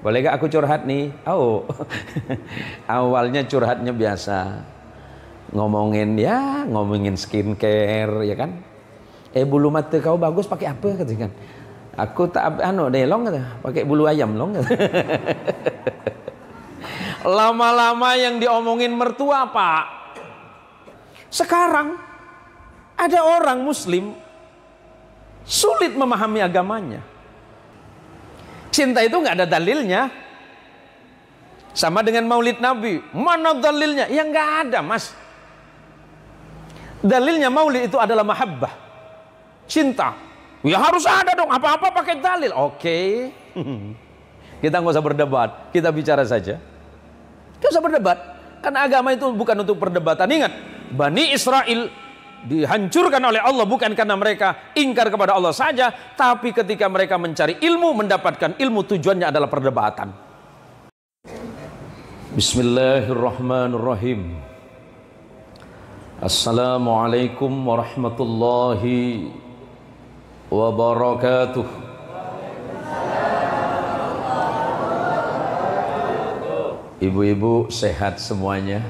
Boleh gak aku curhat nih? Oh, awalnya curhatnya biasa, ngomongin skincare, ya kan? Bulu mata kau bagus pakai apa katakan? Aku tak delong kata, pakai bulu ayam long. Lama-lama yang diomongin mertua, Pak. Sekarang ada orang muslim sulit memahami agamanya. Cinta itu nggak ada dalilnya. Sama dengan Maulid Nabi, mana dalilnya? Ya nggak ada, Mas. Dalilnya Maulid itu adalah mahabbah, cinta. Ya harus ada dong, apa-apa pakai dalil. Oke. Kita nggak usah berdebat, kita bicara saja. Nggak usah berdebat, karena agama itu bukan untuk perdebatan. Ingat, Bani Israel dihancurkan oleh Allah bukan karena mereka ingkar kepada Allah saja, tapi ketika mereka mencari ilmu, mendapatkan ilmu, tujuannya adalah perdebatan. Bismillahirrahmanirrahim. Assalamualaikum warahmatullahi wabarakatuh. Ibu-ibu sehat semuanya?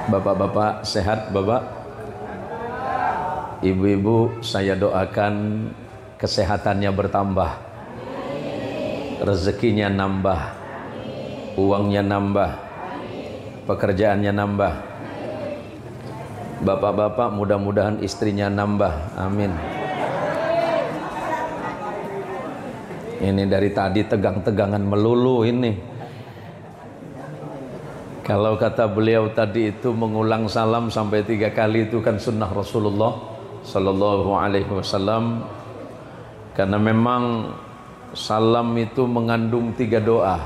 Bapak-bapak sehat, Bapak? Ibu-ibu, saya doakan kesehatannya bertambah, rezekinya nambah, uangnya nambah, pekerjaannya nambah. Bapak-bapak, mudah-mudahan istrinya nambah, amin. Ini dari tadi tegang-tegangan melulu ini. Kalau kata beliau tadi itu mengulang salam sampai 3 kali itu kan sunnah Rasulullah Sallallahu Alaihi Wasallam. Karena memang salam itu mengandung 3 doa.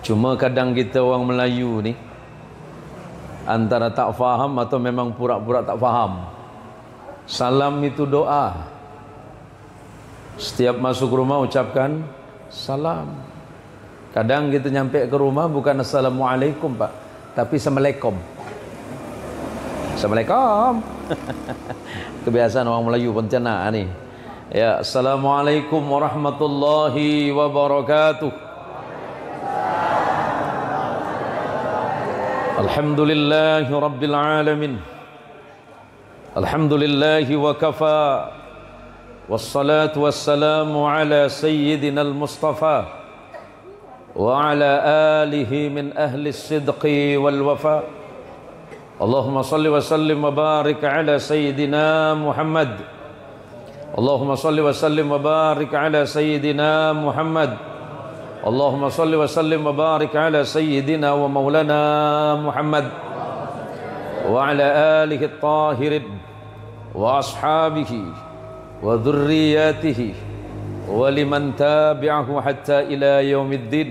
Cuma kadang kita orang Melayu nih antara tak faham atau memang pura-pura tak faham. Salam itu doa. Setiap masuk rumah ucapkan salam. Kadang kita nyampe ke rumah bukan assalamualaikum, Pak, tapi assalamualaikum. Assalamualaikum. Kebiasaan orang Melayu Pontianak nih. Ya, assalamualaikum warahmatullahi wabarakatuh. Alhamdulillahi rabbil alamin. Alhamdulillahi wa kafa. Wassalatu wassalamu ala sayyidina al-Mustafa وعلى آله من أهل الصدق والوفاء اللهم صل وسلم وبارك على سيدنا محمد اللهم صل وسلم وبارك على سيدنا محمد اللهم صل وسلم وبارك على سيدنا ومولانا محمد وعلى آله الطاهرين وأصحابه وذرياته ولمن تابعه حتى إلى يوم الدين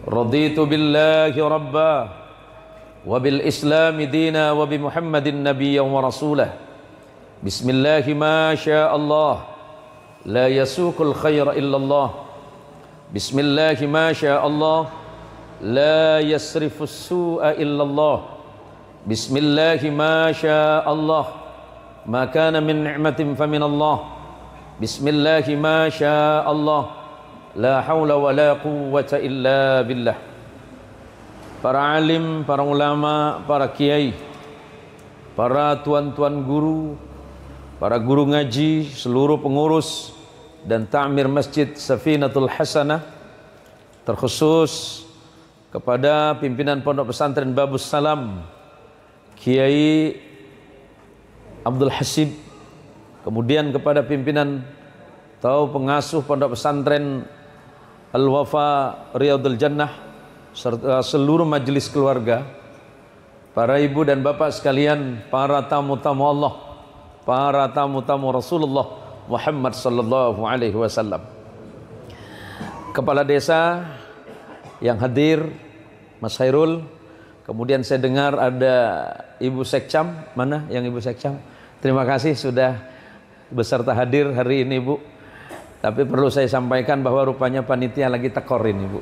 رضيت بالله ربا وبالإسلام دينا وبمحمد نبيا ورسولا بسم الله ما شاء الله لا يسوق الخير إلا الله بسم الله ما شاء الله لا يصرف السوء إلا الله بسم الله ما شاء الله ما كان من نعمة فمن الله Bismillahi ma sya Allah la haula wa la quwwata illa billah. Para alim, para ulama, para kiai, para tuan-tuan guru, para guru ngaji, seluruh pengurus dan ta'mir Masjid Safinatul Hasanah, terkhusus kepada pimpinan Pondok Pesantren Babus Salam Kiai Abdul Hasib, kemudian kepada pimpinan atau pengasuh Pondok Pesantren Al-Wafa Riyadul Jannah, serta seluruh majelis keluarga, para ibu dan bapak sekalian, para tamu-tamu Allah, para tamu-tamu Rasulullah Muhammad sallallahu alaihi wasallam, kepala desa yang hadir, Mas Hairul, kemudian saya dengar ada Ibu Sekcam, mana yang Ibu Sekcam? Terima kasih sudah beserta hadir hari ini, Bu. Tapi perlu saya sampaikan bahwa rupanya panitia lagi tekor ini, Bu.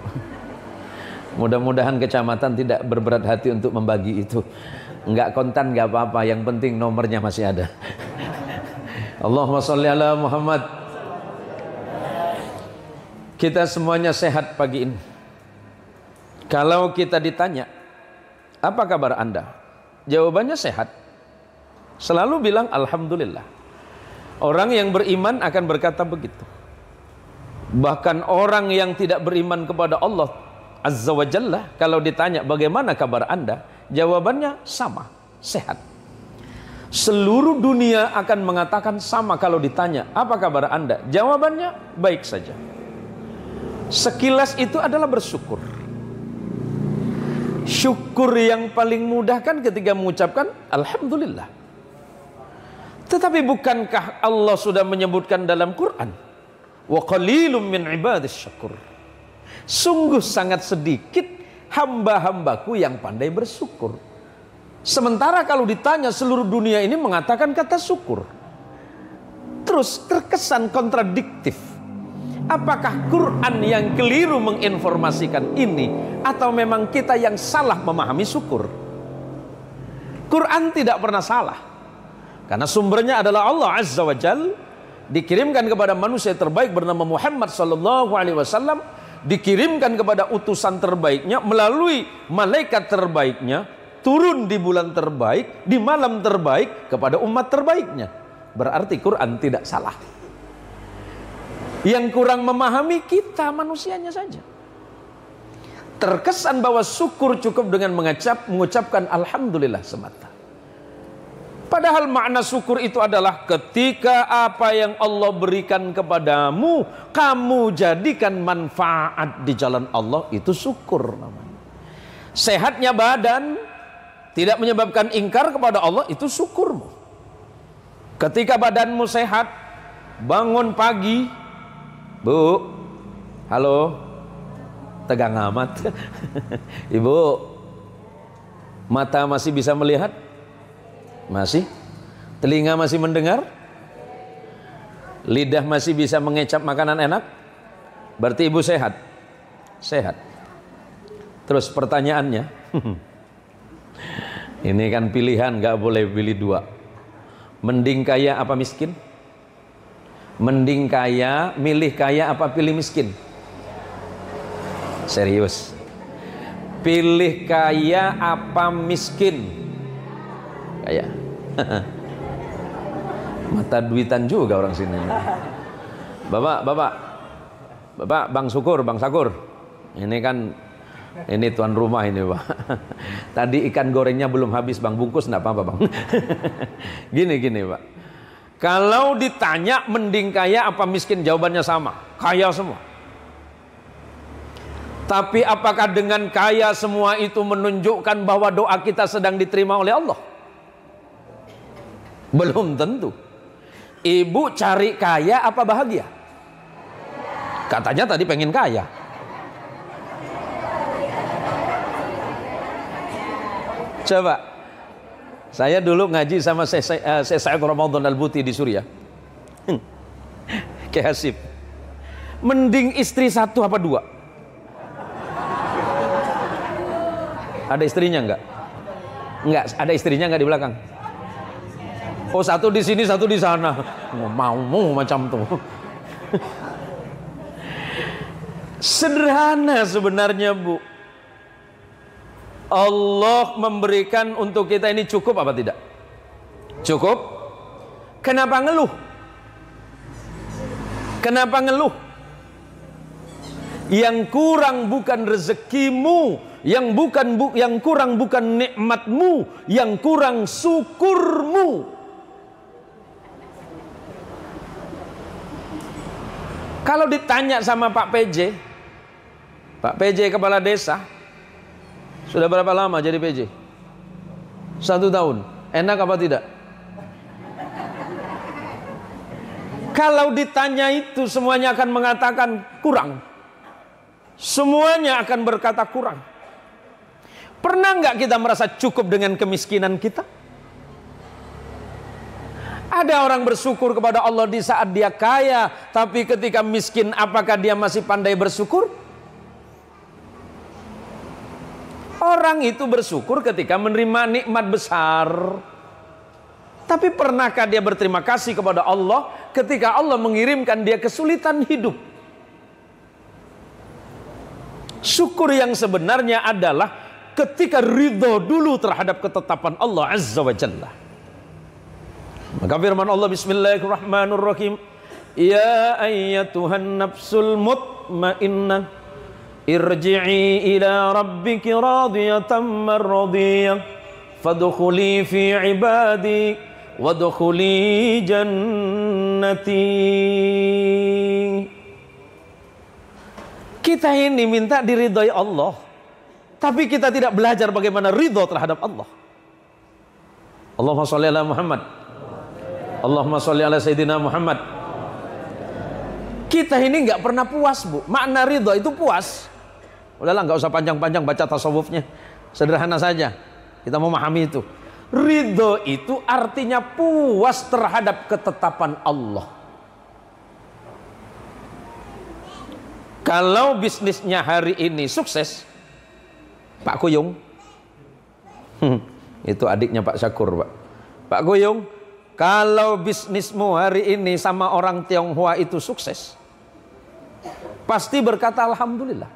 Mudah-mudahan kecamatan tidak berberat hati untuk membagi itu. Enggak kontan enggak apa-apa, yang penting nomornya masih ada. Allahumma sholli ala Muhammad. Kita semuanya sehat pagi ini. Kalau kita ditanya, apa kabar Anda? Jawabannya sehat. Selalu bilang alhamdulillah. Orang yang beriman akan berkata begitu. Bahkan orang yang tidak beriman kepada Allah Azza wa Jalla, kalau ditanya bagaimana kabar Anda, jawabannya sama, sehat. Seluruh dunia akan mengatakan sama kalau ditanya, apa kabar Anda? Jawabannya baik saja. Sekilas itu adalah bersyukur. Syukur yang paling mudah kan ketika mengucapkan alhamdulillah. Tetapi bukankah Allah sudah menyebutkan dalam Quran, wa qalilum min ibadis syakur, sungguh sangat sedikit hamba-hambaku yang pandai bersyukur. Sementara kalau ditanya seluruh dunia ini mengatakan kata syukur. Terus terkesan kontradiktif. Apakah Quran yang keliru menginformasikan ini, atau memang kita yang salah memahami syukur? Quran tidak pernah salah, karena sumbernya adalah Allah Azza wa Jal, dikirimkan kepada manusia terbaik bernama Muhammad sallallahu alaihi wasallam, dikirimkan kepada utusan terbaiknya melalui malaikat terbaiknya, turun di bulan terbaik, di malam terbaik kepada umat terbaiknya. Berarti Quran tidak salah. Yang kurang memahami kita manusianya saja. Terkesan bahwa syukur cukup dengan mengucapkan alhamdulillah semata. Padahal makna syukur itu adalah ketika apa yang Allah berikan kepadamu, kamu jadikan manfaat di jalan Allah, itu syukur namanya. Sehatnya badan tidak menyebabkan ingkar kepada Allah, itu syukurmu. Ketika badanmu sehat, bangun pagi, Bu, halo, tegang amat. Ibu, mata masih bisa melihat? Masih? Telinga masih mendengar? Lidah masih bisa mengecap makanan enak? Berarti ibu sehat? Sehat. Terus pertanyaannya, ini kan pilihan, gak boleh pilih dua. Mending kaya apa miskin? Mending kaya, milih kaya apa pilih miskin? Serius. Pilih kaya apa miskin? Kaya. Mata duitan juga orang sini. Bapak, Bang Syukur, Bang Sakur. Ini kan, ini tuan rumah ini, Pak. Tadi ikan gorengnya belum habis, Bang, bungkus enggak apa-apa, Bang. Gini, Pak. Kalau ditanya mending kaya apa miskin, jawabannya sama, kaya semua. Tapi apakah dengan kaya semua itu menunjukkan bahwa doa kita sedang diterima oleh Allah? Belum tentu. Ibu cari kaya apa bahagia? Katanya tadi pengen kaya. Coba. Saya dulu ngaji sama Syekh Sa'id Ramadan Al-Buti di Suriah. Kayak Hasib. Mending istri satu apa dua? Ada istrinya enggak? Enggak, ada istrinya enggak di belakang? Oh, satu di sini, satu di sana. Mau macam tuh. Sederhana sebenarnya, Bu. Allah memberikan untuk kita ini cukup apa tidak? Cukup. Kenapa ngeluh? Kenapa ngeluh? Yang kurang bukan rezekimu, yang kurang bukan nikmatmu, yang kurang syukurmu. Kalau ditanya sama Pak PJ kepala desa, sudah berapa lama jadi PJ? 1 tahun. Enak apa tidak? Kalau ditanya itu, semuanya akan mengatakan kurang. Semuanya akan berkata kurang. Pernah nggak kita merasa cukup dengan kemiskinan kita? Ada orang bersyukur kepada Allah di saat dia kaya, tapi ketika miskin, apakah dia masih pandai bersyukur? Orang itu bersyukur ketika menerima nikmat besar. Tapi pernahkah dia berterima kasih kepada Allah ketika Allah mengirimkan dia kesulitan hidup? Syukur yang sebenarnya adalah ketika ridho dulu terhadap ketetapan Allah Azza wa Jalla. Maka firman Allah, Bismillahirrahmanirrahim, Ya ayyatuhan nafsul mutmainnah, irji'i ila rabbiki radiyatan mardiyah, fadkhuli fi ibadi wadkhuli jannati. Kita ini minta diridhoi Allah, tapi kita tidak belajar bagaimana ridho terhadap Allah. Allahumma sholli ala Muhammad, Allahumma sholli ala Sayyidina Muhammad. Kita ini nggak pernah puas, Bu. Makna ridho itu puas. Udahlah, nggak usah panjang-panjang baca tasawufnya, sederhana saja kita memahami itu. Ridho itu artinya puas terhadap ketetapan Allah. Kalau bisnisnya hari ini sukses, Pak Kuyung, itu adiknya Pak Syakur, Pak. Pak Kuyung, kalau bisnismu hari ini sama orang Tionghoa itu sukses, pasti berkata Alhamdulillah.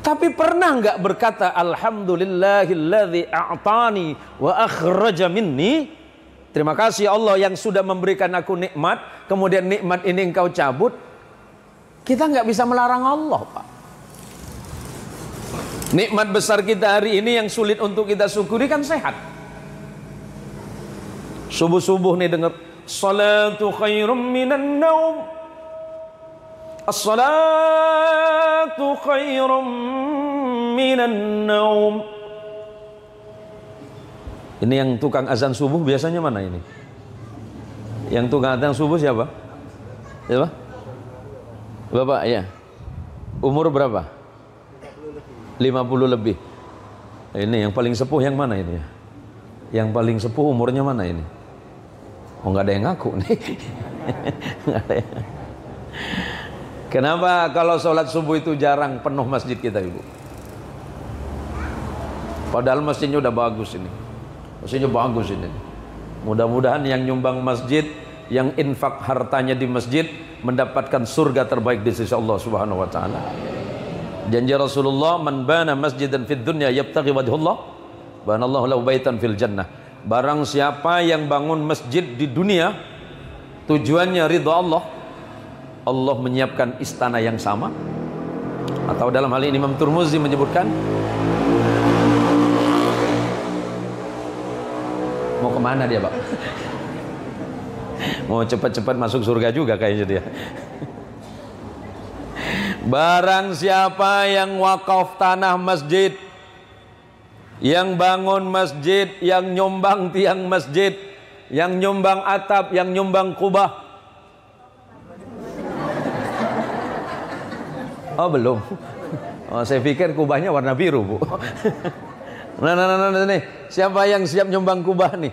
Tapi pernah nggak berkata Alhamdulillahilladzi a'tani wa akhraja minni? Terima kasih Allah yang sudah memberikan aku nikmat, kemudian nikmat ini engkau cabut. Kita nggak bisa melarang Allah, Pak. Nikmat besar kita hari ini yang sulit untuk kita syukuri kan sehat. Subuh-subuh nih dengar salatu khairum minan naum, as-salatu khairum minan naum. Ini yang tukang azan subuh biasanya mana ini? Yang tukang azan subuh siapa? Siapa? Bapak ya. Umur berapa? 50 lebih. Ini yang paling sepuh yang mana ini ya? Yang paling sepuh umurnya mana ini? Oh, nggak ada yang ngaku nih. Nggak ada yang... Kenapa kalau sholat subuh itu jarang penuh masjid kita, Ibu? Padahal masjidnya udah bagus ini. Masjidnya bagus ini. Mudah-mudahan yang nyumbang masjid, yang infak hartanya di masjid, mendapatkan surga terbaik di sisi Allah Subhanahu wa taala. Janji Rasulullah, man bana masjidan fid dunya yabtaghi wajhullah, banallahu lahu baitan fil jannah. Barang siapa yang bangun masjid di dunia tujuannya ridha Allah, Allah menyiapkan istana yang sama. Atau dalam hal ini Imam Tirmidzi menyebutkan, mau kemana dia, Pak? Mau cepat-cepat masuk surga juga kayaknya dia. Barang siapa yang wakaf tanah masjid, yang bangun masjid, yang nyumbang tiang masjid, yang nyumbang atap, yang nyumbang kubah. Oh belum. Oh, saya pikir kubahnya warna biru, Bu. Nah, nih. Siapa yang siap nyumbang kubah nih?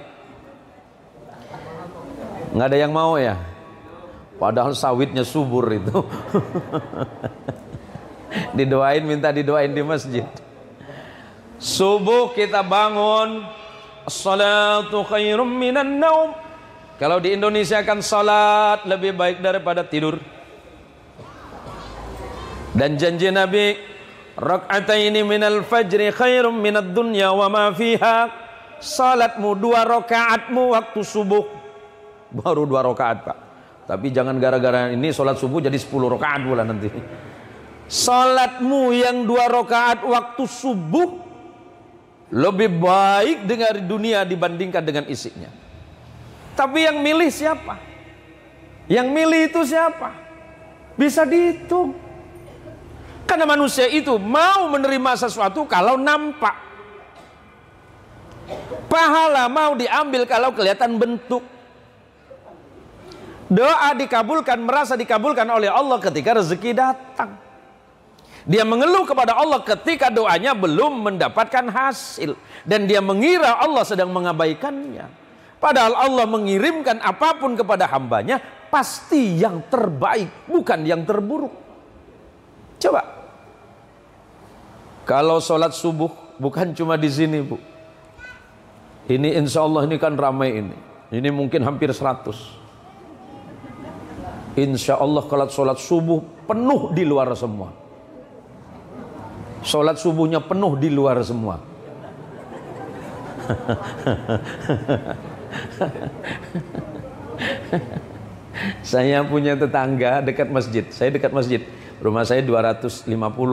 Nggak ada yang mau ya? Padahal sawitnya subur itu. Didoain, minta didoain di masjid. Subuh kita bangun, as-salatu khairum minan naum. Kalau di Indonesia kan salat lebih baik daripada tidur. Dan janji Nabi, rak'ataini minal fajri khairum minad dunya wa ma fiha. Salatmu 2 rakaatmu waktu subuh. Baru 2 rakaat, Pak. Tapi jangan gara-gara ini sholat subuh jadi 10 rakaat pula nanti. Sholatmu yang 2 rakaat waktu subuh lebih baik dengan dunia dibandingkan dengan isinya. Tapi yang milih siapa? Yang milih itu siapa? Bisa dihitung. Karena manusia itu mau menerima sesuatu kalau nampak. Pahala mau diambil kalau kelihatan bentuk. Doa dikabulkan, merasa dikabulkan oleh Allah ketika rezeki datang. Dia mengeluh kepada Allah ketika doanya belum mendapatkan hasil. Dan dia mengira Allah sedang mengabaikannya. Padahal Allah mengirimkan apapun kepada hambanya, pasti yang terbaik, bukan yang terburuk. Coba. Kalau sholat subuh, bukan cuma di sini, Bu. Ini insya Allah ini kan ramai ini. Ini mungkin hampir 100. Insya Allah kalau sholat subuh penuh di luar semua. Sholat subuhnya penuh di luar semua. Saya punya tetangga dekat masjid. Saya dekat masjid. Rumah saya 250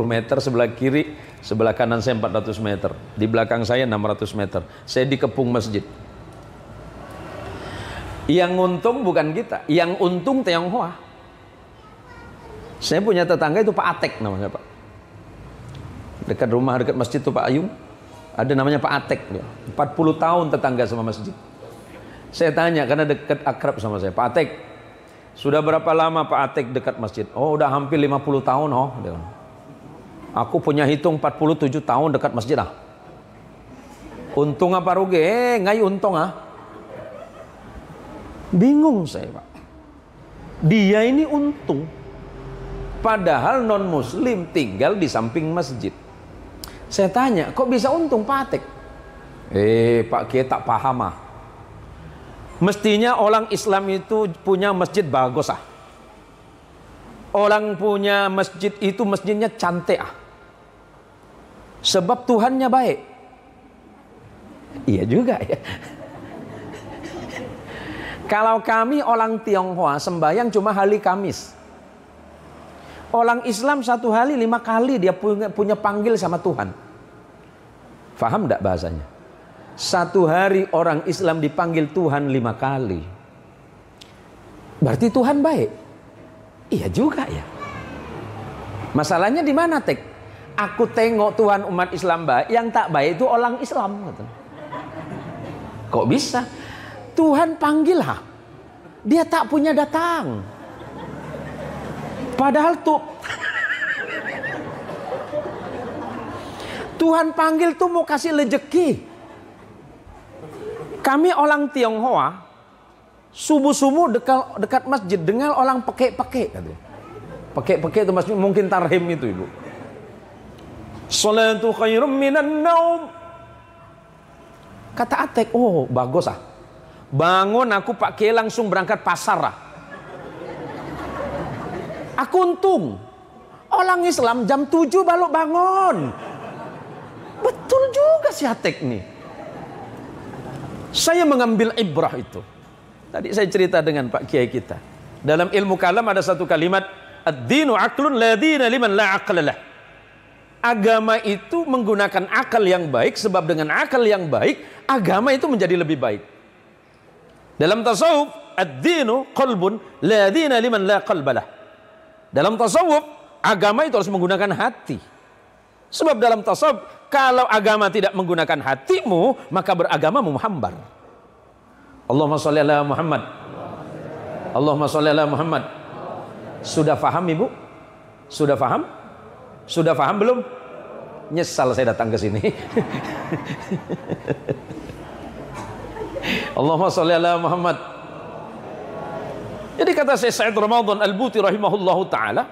meter sebelah kiri, sebelah kanan saya 400 meter. Di belakang saya 600 meter. Saya dikepung masjid. Yang untung bukan kita, yang untung Tionghoa. Saya punya tetangga itu Pak Atek namanya, Pak. Dekat rumah, dekat masjid itu Pak Ayung. Ada namanya Pak Atek. 40 tahun tetangga sama masjid. Saya tanya karena dekat akrab sama saya, Pak Atek, sudah berapa lama Pak Atek dekat masjid? Oh, udah hampir 50 tahun, oh. Aku punya hitung 47 tahun dekat masjid ah. Untung apa rugi? Ngai untung ah. Bingung saya, Pak. Dia ini untung. Padahal non muslim tinggal di samping masjid. Saya tanya, kok bisa untung Pak Atek? Pak Kiai tak paham ah. Mestinya orang Islam itu punya masjid bagus ah. Orang punya masjid itu masjidnya cantik ah. Sebab Tuhannya baik. Iya juga ya. Kalau kami orang Tionghoa sembahyang cuma hari Kamis. Orang Islam 1 hari 5 kali dia punya panggil sama Tuhan. Faham enggak bahasanya? 1 hari orang Islam dipanggil Tuhan 5 kali. Berarti Tuhan baik. Iya juga ya. Masalahnya di mana, Tek? Aku tengok Tuhan umat Islam baik, yang tak baik itu orang Islam. Kok bisa? Tuhan panggil ha. Dia tak punya datang. Padahal tuh Tuhan panggil tuh mau kasih rezeki. Kami orang Tionghoa subuh-subuh dekat masjid dengar orang peke-peke. Peke-peke itu maksudnya mungkin tarhim itu ibu. Salatu khairum minan naum. Kata Atek, oh bagus ah. Bangun aku Pak Kiai langsung berangkat pasar ah. Aku untung. Orang Islam jam 7 baru bangun. Betul juga si Atek nih. Saya mengambil ibrah itu. Tadi saya cerita dengan Pak Kiai kita. Dalam ilmu kalam ada satu kalimat, ad-dinu aqlun la dina liman la aqlalah. Agama itu menggunakan akal yang baik, sebab dengan akal yang baik agama itu menjadi lebih baik. Dalam tasawuf, ad-dinu qalbun la dina liman la qalbalah. Dalam tasawuf, agama itu harus menggunakan hati. Sebab dalam tasawuf, kalau agama tidak menggunakan hatimu, maka beragamamu hambar. Allahumma sholli ala Muhammad. Allahumma sholli ala Muhammad. Sudah faham ibu? Sudah faham? Sudah faham belum? Nyesal saya datang ke sini. Allahumma sholli ala Muhammad. Jadi kata Syekh Sa'id Ramadan Al-Buti rahimahullahu ta'ala,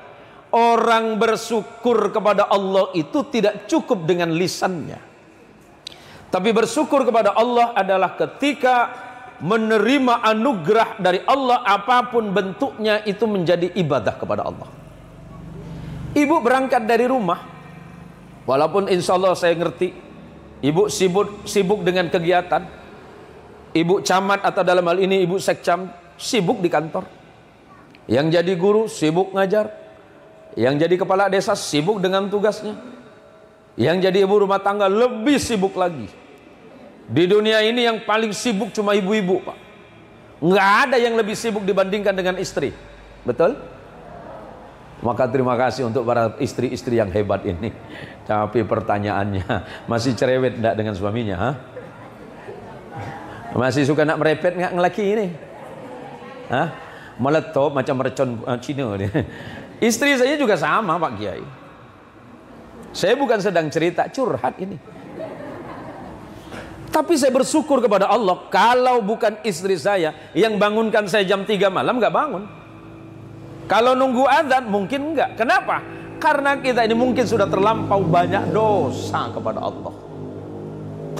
orang bersyukur kepada Allah itu tidak cukup dengan lisannya. Tapi bersyukur kepada Allah adalah ketika menerima anugerah dari Allah, apapun bentuknya, itu menjadi ibadah kepada Allah. Ibu berangkat dari rumah, walaupun insya Allah saya ngerti ibu sibuk dengan kegiatan, ibu camat atau dalam hal ini ibu sekcam sibuk di kantor, yang jadi guru sibuk ngajar, yang jadi kepala desa sibuk dengan tugasnya, yang jadi ibu rumah tangga lebih sibuk lagi. Di dunia ini yang paling sibuk cuma ibu-ibu, Pak. Nggak ada yang lebih sibuk dibandingkan dengan istri. Betul? Maka terima kasih untuk para istri-istri yang hebat ini. Tapi pertanyaannya, masih cerewet enggak dengan suaminya? Ha? Masih suka nak merepet nggak ngelaki ini? Hah? Meletop macam mercon Cina. Istri saya juga sama Pak Kiai. Saya bukan sedang cerita, curhat ini. Tapi saya bersyukur kepada Allah, kalau bukan istri saya yang bangunkan saya jam 3 malam, nggak bangun. Kalau nunggu azan mungkin enggak. Kenapa? Karena kita ini mungkin sudah terlampau banyak dosa kepada Allah.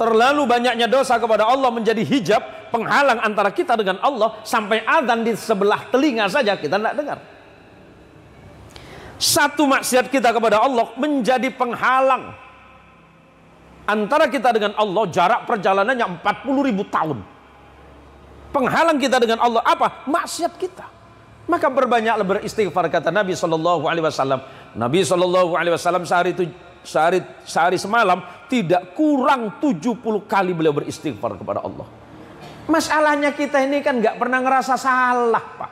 Terlalu banyaknya dosa kepada Allah menjadi hijab penghalang antara kita dengan Allah, sampai azan di sebelah telinga saja kita tidak dengar. Satu maksiat kita kepada Allah menjadi penghalang antara kita dengan Allah, jarak perjalanannya 40.000 tahun. Penghalang kita dengan Allah apa? Maksiat kita. Maka berbanyaklah beristighfar, kata Nabi SAW. Nabi SAW sehari semalam tidak kurang 70 kali beliau beristighfar kepada Allah. Masalahnya kita ini kan nggak pernah ngerasa salah, Pak.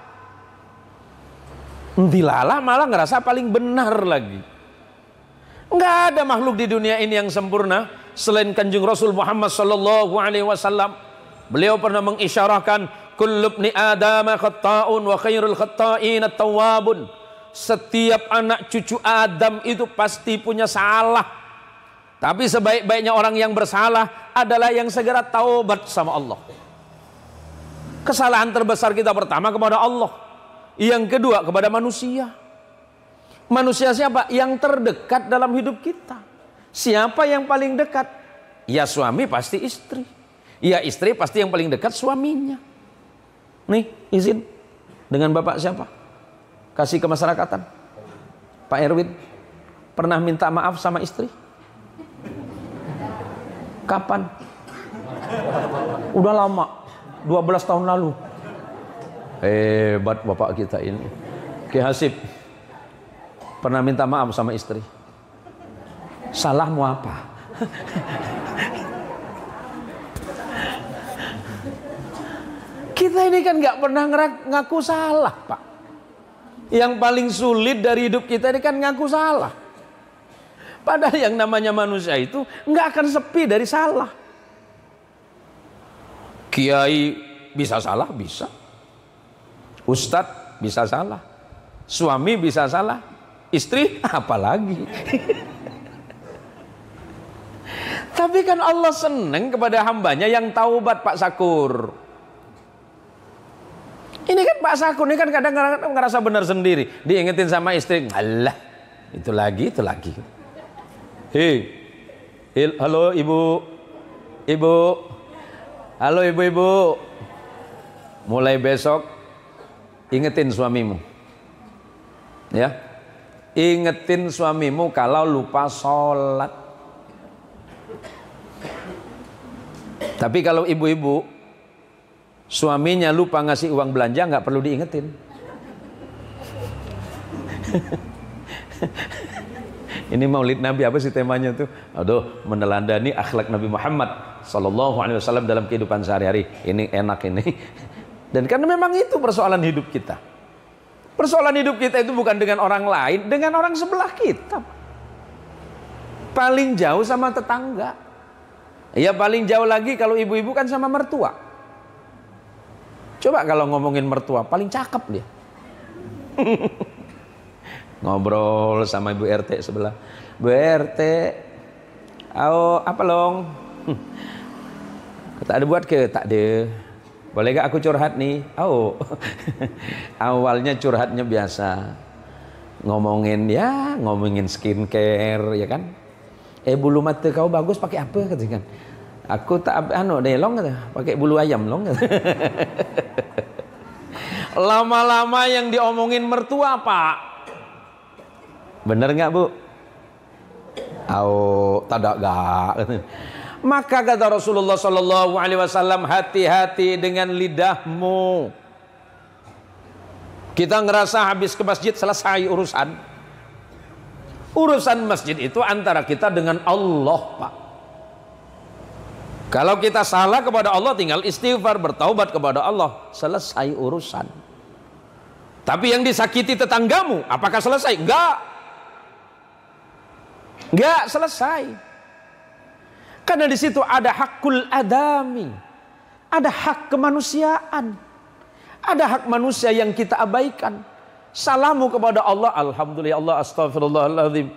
Dilalah malah ngerasa paling benar lagi. Nggak ada makhluk di dunia ini yang sempurna selain Kanjeng Rasul Muhammad SAW. Beliau pernah mengisyarahkan, kullu ibni adama khatta'un wa khairul khatta'in at-tawwabun. Setiap anak cucu Adam itu pasti punya salah. Tapi sebaik-baiknya orang yang bersalah adalah yang segera taubat sama Allah. Kesalahan terbesar kita pertama kepada Allah. Yang kedua kepada manusia. Manusia siapa? Yang terdekat dalam hidup kita. Siapa yang paling dekat? Ya suami pasti istri. Ya istri pasti yang paling dekat suaminya. Nih izin, dengan bapak siapa? Kasih kemasyarakatan. Pak Erwin pernah minta maaf sama istri? Kapan? Udah lama, 12 tahun lalu. Hebat bapak kita ini. Ki Hasib pernah minta maaf sama istri? Salahmu apa? Kita ini kan nggak pernah ngaku salah, Pak. Yang paling sulit dari hidup kita ini kan ngaku salah. Padahal yang namanya manusia itu nggak akan sepi dari salah. Kiai bisa salah, bisa. Ustadz bisa salah. Suami bisa salah. Istri apalagi. Tapi kan Allah seneng kepada hambanya yang taubat, Pak Sakur. Ini kan Pak Sakur ini kan kadang-kadang ngerasa benar sendiri. Diingetin sama istri, alah itu lagi. Hei, halo ibu, halo ibu. Mulai besok ingetin suamimu, ya, ingetin suamimu kalau lupa sholat. Tapi kalau ibu-ibu suaminya lupa ngasih uang belanja, nggak perlu diingetin. Ini Maulid Nabi apa sih temanya tuh? Aduh, meneladani akhlak Nabi Muhammad SAW dalam kehidupan sehari-hari. Ini enak ini. Dan karena memang itu persoalan hidup kita. Persoalan hidup kita itu bukan dengan orang lain, dengan orang sebelah kita. Paling jauh sama tetangga. Ya paling jauh lagi kalau ibu-ibu kan sama mertua. Coba kalau ngomongin mertua, paling cakep dia. Ngobrol sama ibu RT sebelah. Bu RT, apa long? Tak ada buat ke? Tak ada. Boleh gak aku curhat nih? Awalnya curhatnya biasa. Ngomongin skincare, ya kan? Bulu mata kau bagus pakai apa? Katakan. Aku tak deh long kata, pakai bulu ayam long kata. Lama-lama yang diomongin mertua, Pak. Bener nggak Bu? Tidak gak. Maka kata Rasulullah SAW, hati-hati dengan lidahmu. Kita ngerasa habis ke masjid selesai urusan. Urusan masjid itu antara kita dengan Allah, Pak. Kalau kita salah kepada Allah, tinggal istighfar, bertaubat kepada Allah, selesai urusan. Tapi yang disakiti tetanggamu, apakah selesai? Enggak selesai. Karena di situ ada hakul adami, ada hak kemanusiaan, ada hak manusia yang kita abaikan. Salahmu kepada Allah, alhamdulillah, Allah astagfirullahaladzim,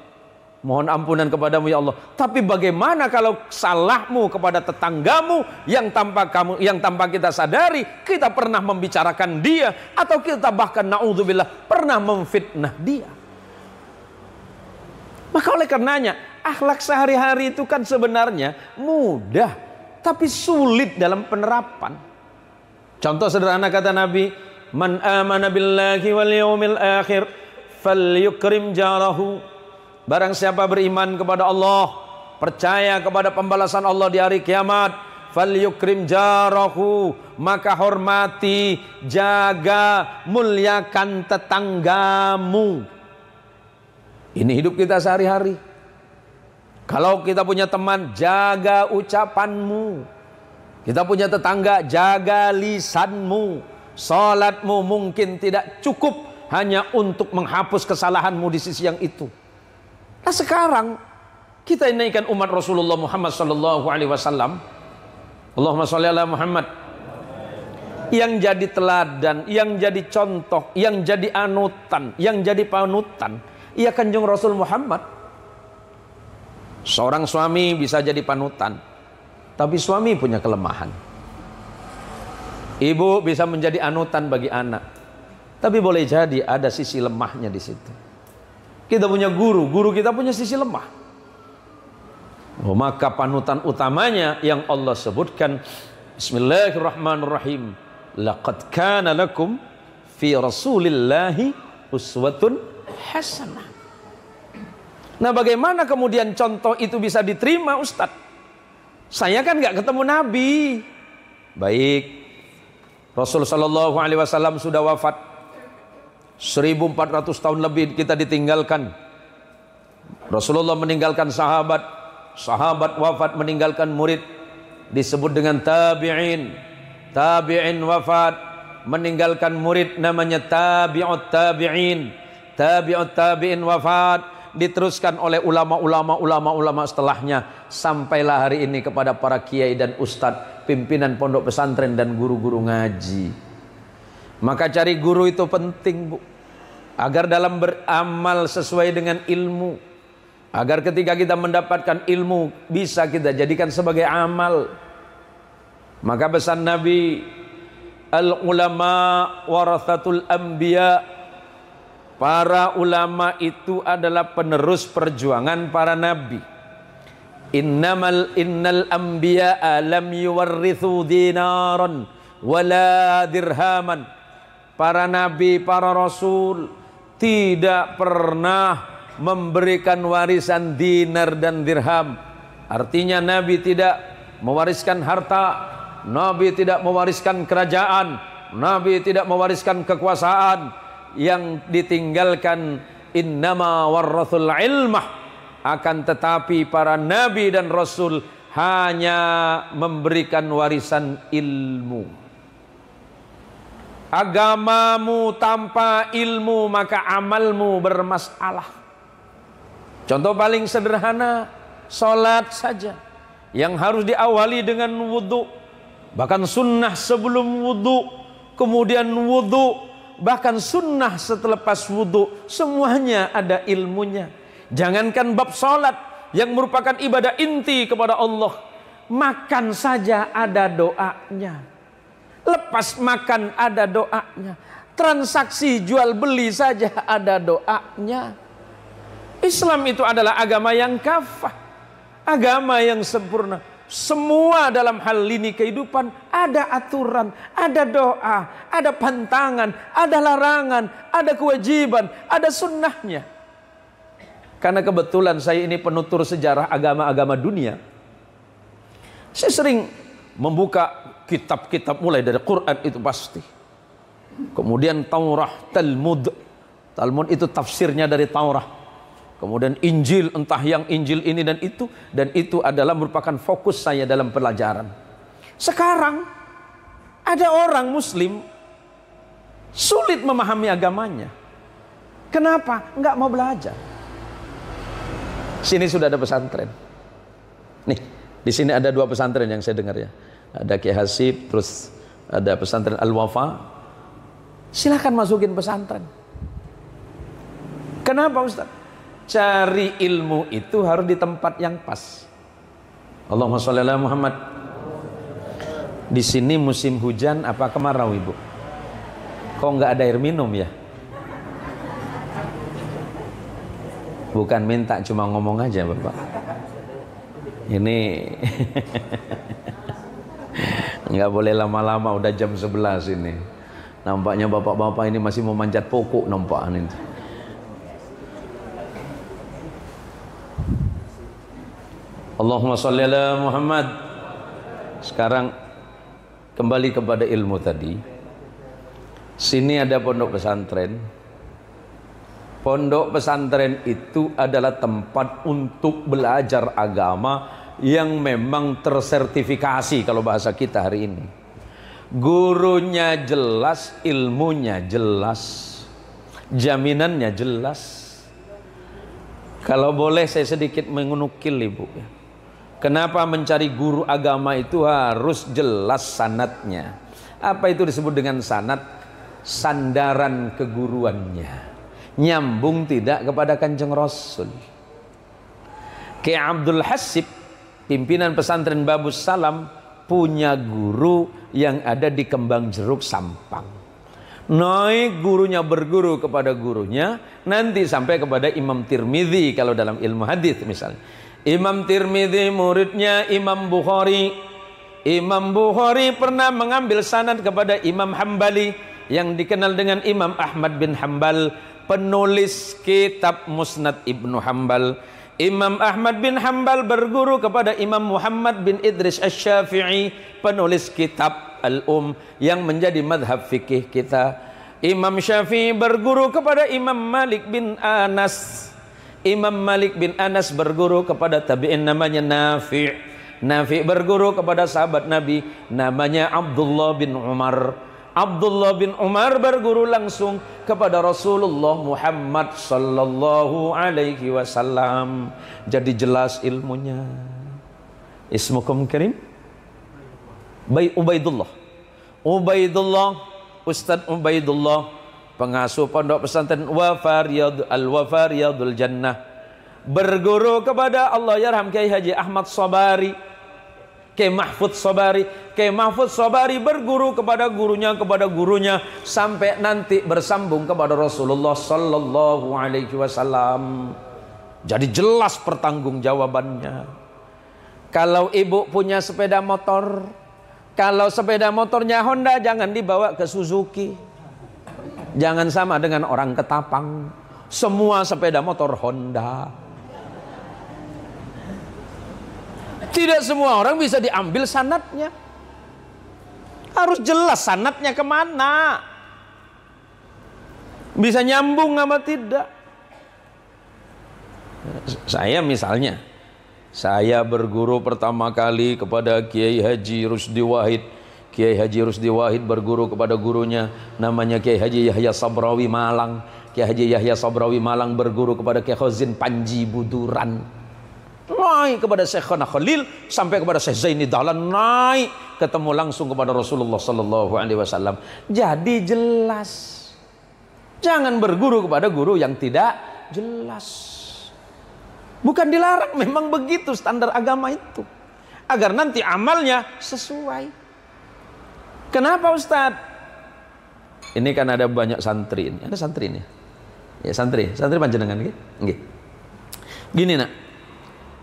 mohon ampunan kepadamu ya Allah. Tapi bagaimana kalau salahmu kepada tetanggamu yang tanpa kita sadari kita pernah membicarakan dia, atau kita bahkan naudzubillah pernah memfitnah dia. Maka oleh karenanya akhlak sehari-hari itu kan sebenarnya mudah, tapi sulit dalam penerapan. Contoh sederhana kata Nabi, man amana billahi wal yaumil akhir falyukrim jarahu. Barang siapa beriman kepada Allah, percaya kepada pembalasan Allah di hari kiamat, falyukrim jarahu, maka hormati, jaga, muliakan tetanggamu. Ini hidup kita sehari-hari. Kalau kita punya teman, jaga ucapanmu. Kita punya tetangga, jaga lisanmu. Salatmu mungkin tidak cukup hanya untuk menghapus kesalahanmu di sisi yang itu. Nah sekarang kita ini kan umat Rasulullah Muhammad sallallahu alaihi wasallam. Allahumma sholli ala Muhammad. Yang jadi teladan, yang jadi contoh, yang jadi anutan, yang jadi panutan, ia Kanjeng Rasul Muhammad. Seorang suami bisa jadi panutan, tapi suami punya kelemahan. Ibu bisa menjadi anutan bagi anak, tapi boleh jadi ada sisi lemahnya di situ. Kita punya guru, guru kita punya sisi lemah. Oh, maka panutan utamanya yang Allah sebutkan, Bismillahirrahmanirrahim. Laqad kana lakum fi Rasulillahi uswatun hasanah. Nah bagaimana kemudian contoh itu bisa diterima Ustadz? Saya kan nggak ketemu Nabi. Baik, Rasul sallallahu alaihi wasallam sudah wafat 1400 tahun lebih kita ditinggalkan. Rasulullah meninggalkan sahabat, sahabat wafat meninggalkan murid, disebut dengan tabi'in. Tabi'in wafat meninggalkan murid, namanya tabi'ut tabi'in. Tabi'ut tabi'in wafat, diteruskan oleh ulama-ulama setelahnya, sampailah hari ini kepada para kiai dan ustadz, pimpinan pondok pesantren dan guru-guru ngaji. Maka cari guru itu penting, Bu, agar dalam beramal sesuai dengan ilmu, agar ketika kita mendapatkan ilmu bisa kita jadikan sebagai amal. Maka pesan Nabi, al ulama warathatul anbiya, para ulama itu adalah penerus perjuangan para nabi. Innal anbiya'a lam yuwarrithu dinaran wala dirhaman. Para nabi, para rasul tidak pernah memberikan warisan dinar dan dirham. Artinya nabi tidak mewariskan harta, nabi tidak mewariskan kerajaan, nabi tidak mewariskan kekuasaan. Yang ditinggalkan innama warrathul ilmah, akan tetapi para nabi dan rasul hanya memberikan warisan ilmu. Agamamu tanpa ilmu maka amalmu bermasalah. Contoh paling sederhana, sholat saja yang harus diawali dengan wudhu, bahkan sunnah sebelum wudhu, kemudian wudhu, bahkan sunnah setelepas wudhu, semuanya ada ilmunya. Jangankan bab sholat yang merupakan ibadah inti kepada Allah, makan saja ada doanya, lepas makan ada doanya, transaksi jual beli saja ada doanya. Islam itu adalah agama yang kafah, agama yang sempurna. Semua dalam hal lini kehidupan ada aturan, ada doa, ada pantangan, ada larangan, ada kewajiban, ada sunnahnya. Karena kebetulan saya ini penutur sejarah agama-agama dunia, saya sering membuka kitab-kitab mulai dari Quran itu pasti, kemudian Taurah, Talmud. Talmud itu tafsirnya dari Taurah. Kemudian Injil, entah yang Injil ini dan itu adalah merupakan fokus saya dalam pelajaran. Sekarang ada orang Muslim sulit memahami agamanya. Kenapa? Enggak mau belajar. Sini sudah ada pesantren. Nih, di sini ada 2 pesantren yang saya dengar ya. Ada Kiai Hasib, terus ada pesantren Al-Wafa. Silahkan masukin pesantren. Kenapa Ustaz? Cari ilmu itu harus di tempat yang pas. Allahumma sholli ala Muhammad. Di sini musim hujan apa kemarau Ibu? Kok nggak ada air minum ya? Bukan minta, cuma ngomong aja Bapak. Ini nggak boleh lama-lama, udah jam 11 ini. Nampaknya bapak-bapak ini masih mau manjat pokok nampaknya itu. Allahumma sholli ala Muhammad. Sekarang kembali kepada ilmu tadi. Sini ada pondok pesantren. Pondok pesantren itu adalah tempat untuk belajar agama yang memang tersertifikasi kalau bahasa kita hari ini. Gurunya jelas, ilmunya jelas, jaminannya jelas. Kalau boleh saya sedikit menukil Ibu ya. Kenapa mencari guru agama itu harus jelas sanadnya? Apa itu disebut dengan sanad? Sandaran keguruannya. Nyambung tidak kepada Kanjeng Rasul. Ki Abdul Hasib, pimpinan pesantren Babus Salam, punya guru yang ada di Kembang Jeruk Sampang. Naik gurunya berguru kepada gurunya, nanti sampai kepada Imam Tirmidzi kalau dalam ilmu hadis misalnya. Imam Tirmidzi muridnya Imam Bukhari. Imam Bukhari pernah mengambil sanad kepada Imam Hambali yang dikenal dengan Imam Ahmad bin Hambal, penulis kitab Musnad Ibnu Hambal. Imam Ahmad bin Hambal berguru kepada Imam Muhammad bin Idris Asy-Syafi'i, penulis kitab Al-Um yang menjadi madhab fikih kita. Imam Syafi'i berguru kepada Imam Malik bin Anas. Imam Malik bin Anas berguru kepada tabi'in namanya Nafi'. Nafi' berguru kepada sahabat Nabi namanya Abdullah bin Umar. Abdullah bin Umar berguru langsung kepada Rasulullah Muhammad sallallahu alaihi wasallam. Jadi jelas ilmunya. Ismukum karim? Ubaidullah. Ubaidullah, Ustaz Ubaidullah, pengasuh pondok pesantren Wafa Riyadul Jannah, berguru kepada Allah yarham Kiai Haji Ahmad Sobari, Kiai Mahfud Sobari. Kiai Mahfud Sobari berguru kepada gurunya sampai nanti bersambung kepada Rasulullah sallallahu alaihi wasallam. Jadi jelas pertanggungjawabannya. Kalau ibu punya sepeda motor, kalau sepeda motornya Honda, jangan dibawa ke Suzuki. Jangan sama dengan orang Ketapang. Semua sepeda motor Honda. Tidak semua orang bisa diambil sanadnya. Harus jelas sanadnya kemana. Bisa nyambung sama tidak. Saya misalnya, saya berguru pertama kali kepada Kiai Haji Rusdi Wahid. Kiai Haji Rusdi Wahid berguru kepada gurunya namanya Kiai Haji Yahya Sabrawi Malang. Kiai Haji Yahya Sabrawi Malang berguru kepada Kiai Khazin Panji Buduran. Naik kepada Syekhana Khalil sampai kepada Syekh Zaini Dahlan, naik ketemu langsung kepada Rasulullah sallallahu alaihi wasallam. Jadi jelas. Jangan berguru kepada guru yang tidak jelas. Bukan dilarang, memang begitu standar agama itu. Agar nanti amalnya sesuai. Kenapa Ustaz? Ini kan ada banyak santri ini. Ada santri ini. Ya santri panjenengan nggih. Gini nak.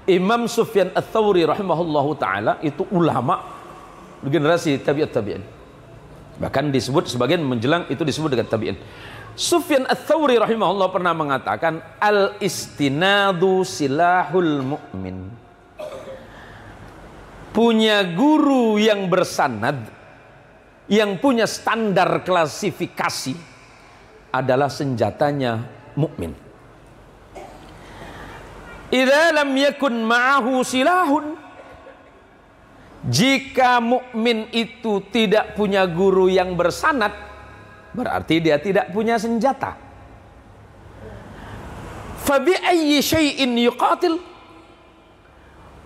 Imam Sufyan Ats-Tsauri rahimahullahu taala itu ulama generasi tabi'ut tabi'in. Bahkan disebut sebagian menjelang itu disebut dengan tabi'in. Sufyan Ats-Tsauri rahimahullah pernah mengatakan al-istinadu silahul mu'min. Punya guru yang bersanad, yang punya standar klasifikasi adalah senjatanya mukmin. Idza lam yakun ma'ahu silahun, jika mukmin itu tidak punya guru yang bersanad, berarti dia tidak punya senjata. Fa bi ayyi syai'in yuqatil,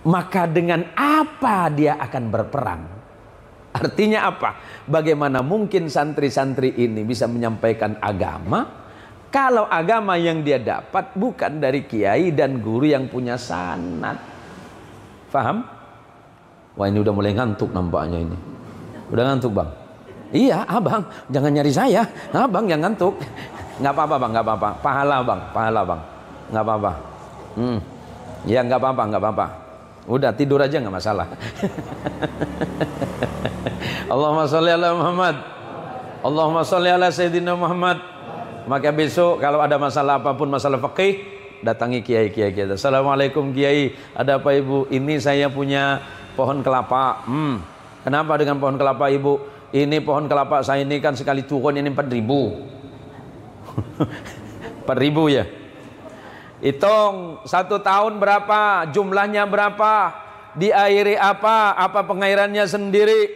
maka dengan apa dia akan berperang? Artinya apa? Bagaimana mungkin santri-santri ini bisa menyampaikan agama kalau agama yang dia dapat bukan dari kiai dan guru yang punya sanad? Faham? Wah, ini udah mulai ngantuk nampaknya ini. Udah ngantuk bang? Iya abang, jangan nyari saya. Abang yang ngantuk. Nggak apa-apa bang, nggak apa-apa. Pahala bang, nggak apa-apa. Ya nggak apa-apa. Udah tidur aja nggak masalah. Allahumma sholli ala Muhammad. Allahumma sholli ala Sayyidina Muhammad. Maka besok kalau ada masalah apapun, masalah fikih, datangi kiai-kiai kita. Assalamualaikum kiai, ada apa ibu? Ini saya punya pohon kelapa. Kenapa dengan pohon kelapa ibu? Ini pohon kelapa saya ini kan sekali turun ini 4.000. 4.000 ya. Hitung 1 tahun berapa, jumlahnya berapa, diairi apa pengairannya sendiri,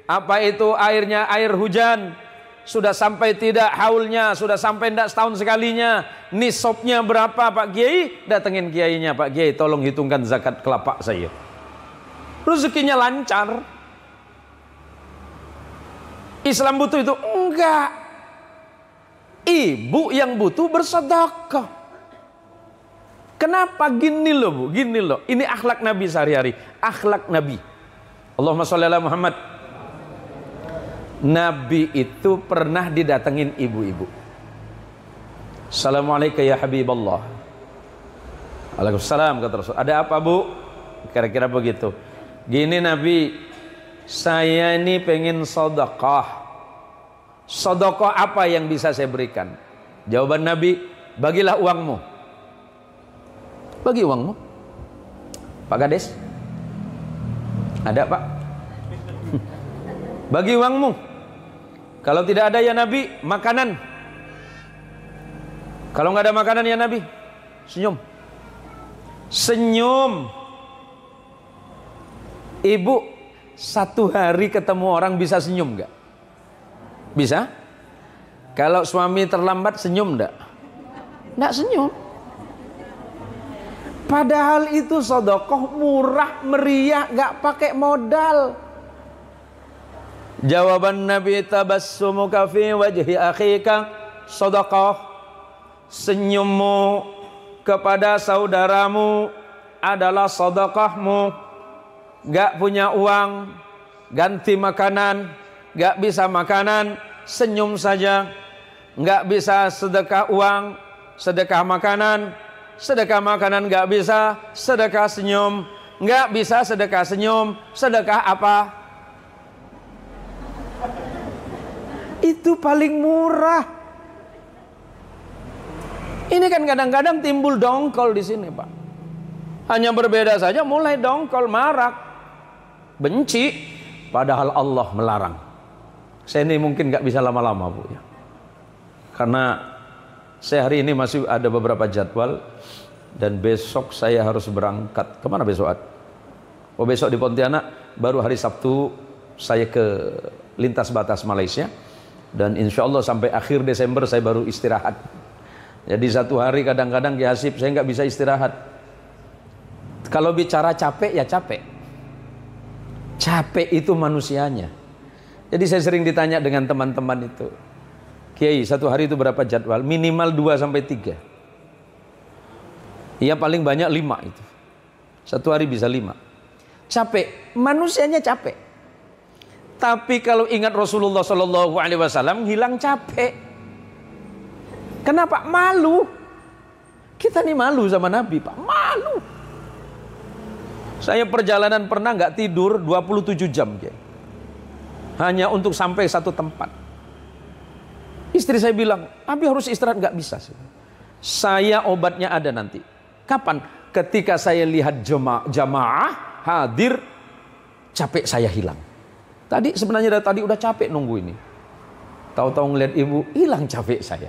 apa itu airnya air hujan, sudah sampai tidak haulnya, sudah sampai tidak setahun sekalinya, nisabnya berapa Pak Kiai, datengin kiainya, Pak Kiai tolong hitungkan zakat kelapa saya, rezekinya lancar. Islam butuh itu? Enggak. Ibu yang butuh bersedekah. Kenapa? Gini loh Bu, gini loh. Ini akhlak Nabi sehari-hari, akhlak Nabi. Allahumma sholli ala Muhammad. Nabi itu pernah didatengin ibu-ibu. Assalamualaikum ya Habiballah. Waalaikumsalam kata Rasul. Ada apa Bu? Kira-kira begitu. Gini Nabi, saya ini pengen sedekah. Sedekah apa yang bisa saya berikan? Jawaban Nabi, bagilah uangmu. Bagi uangmu, Pak Kades. Ada Pak? Bagi uangmu. Kalau tidak ada ya Nabi, makanan. Kalau nggak ada makanan ya Nabi, senyum. Senyum. Ibu 1 hari ketemu orang bisa senyum nggak? Bisa? Kalau suami terlambat senyum nggak? Nggak senyum. Padahal itu sedekah murah meriah, gak pakai modal. Jawaban Nabi, tabassumuka fi wajhi akhika sedekah. Senyummu kepada saudaramu adalah sedekahmu. Gak punya uang, ganti makanan, gak bisa makanan, senyum saja. Gak bisa sedekah uang, sedekah makanan. Sedekah makanan nggak bisa, sedekah senyum nggak bisa, sedekah senyum, sedekah apa? Itu paling murah. Ini kan kadang-kadang timbul dongkol di sini Pak. Hanya berbeda saja, mulai dongkol, marak, benci, padahal Allah melarang. Saya ini mungkin nggak bisa lama-lama Bu ya, karena saya hari ini masih ada beberapa jadwal dan besok saya harus berangkat. Kemana besok? Oh besok di Pontianak, baru hari Sabtu saya ke lintas batas Malaysia dan insya Allah sampai akhir Desember saya baru istirahat. Jadi 1 hari kadang-kadang Ki Hasib saya nggak bisa istirahat. Kalau bicara capek ya capek. Capek itu manusianya. Jadi saya sering ditanya dengan teman-teman itu, Kiai 1 hari itu berapa jadwal? Minimal 2 sampai 3. Ya paling banyak 5 itu. 1 hari bisa 5. Capek, manusianya capek. Tapi kalau ingat Rasulullah SAW hilang capek. Kenapa? Malu. Kita nih malu sama Nabi Pak, malu. Saya perjalanan pernah nggak tidur 27 jam Kiai. Hanya untuk sampai 1 tempat. Istri saya bilang, Abi harus istirahat, nggak bisa. Saya obatnya ada nanti. Kapan? Ketika saya lihat jamaah hadir, capek saya hilang. Tadi sebenarnya dari tadi udah capek nunggu ini. Tahu-tahu ngeliat ibu, hilang capek saya.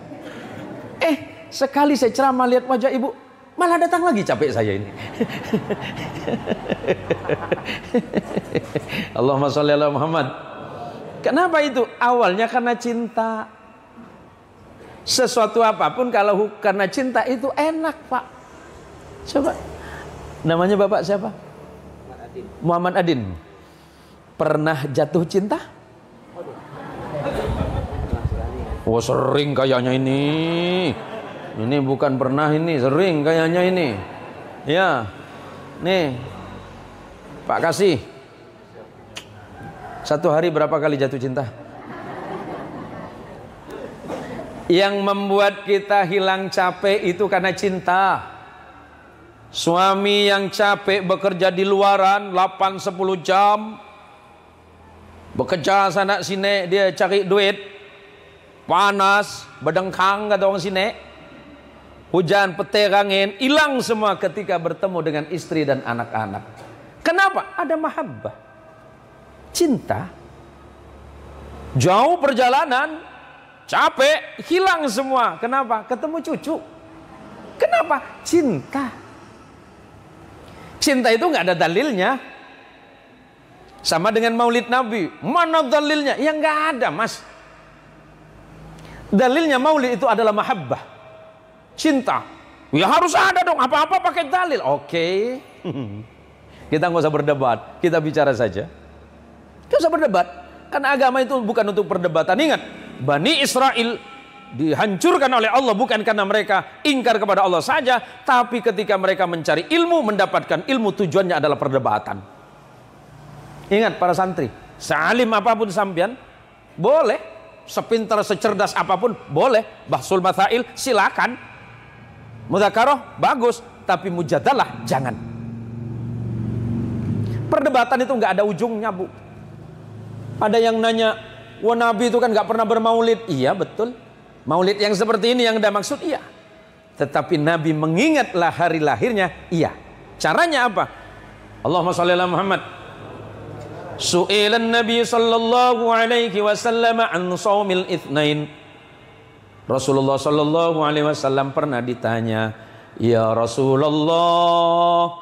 Sekali saya ceramah lihat wajah ibu, malah datang lagi capek saya ini. Allahumma sholli ala Muhammad. Kenapa itu? Awalnya karena cinta. Sesuatu apapun kalau karena cinta itu enak Pak. Coba. Namanya Bapak siapa? Muhammad Adin. Pernah jatuh cinta? Oh sering kayaknya ini. Ini bukan pernah, ini sering kayaknya ini. Ya. Nih. Pak Kasih. 1 hari berapa kali jatuh cinta? Yang membuat kita hilang capek itu karena cinta. Suami yang capek bekerja di luaran 8-10 jam, bekerja sana sini, dia cari duit, panas, bedengkang kata orang sini. hujan, petir, angin, hilang semua ketika bertemu dengan istri dan anak-anak. Kenapa? Ada mahabbah, cinta. Jauh perjalanan, capek, hilang semua. Kenapa? Ketemu cucu. Kenapa? Cinta. Cinta itu nggak ada dalilnya. Sama dengan maulid Nabi. Mana dalilnya? Ya nggak ada, Mas. Dalilnya maulid itu adalah mahabbah, cinta. Ya harus ada dong, apa-apa pakai dalil. Oke. Kita nggak usah berdebat, kita bicara saja. Nggak usah berdebat, karena agama itu bukan untuk perdebatan. Ingat, Bani Israel dihancurkan oleh Allah bukan karena mereka ingkar kepada Allah saja, tapi ketika mereka mencari ilmu, mendapatkan ilmu, tujuannya adalah perdebatan. Ingat para santri, sealim apapun sampean, boleh, sepintar, secerdas apapun, boleh, bahsul mathail, silakan, mudzakarah, bagus, tapi mujadalah, jangan. Perdebatan itu nggak ada ujungnya, Bu. Ada yang nanya, wah Nabi itu kan nggak pernah bermaulid. Iya betul, maulid yang seperti ini yang Anda maksud, iya. Tetapi Nabi mengingatlah hari lahirnya, iya. Caranya apa? Allahumma shalli ala Muhammad. Su'ilan Nabi sallallahu alaihi wasallam an shaumil itsnain. Rasulullah sallallahu alaihi wasallam pernah ditanya, "Ya Rasulullah,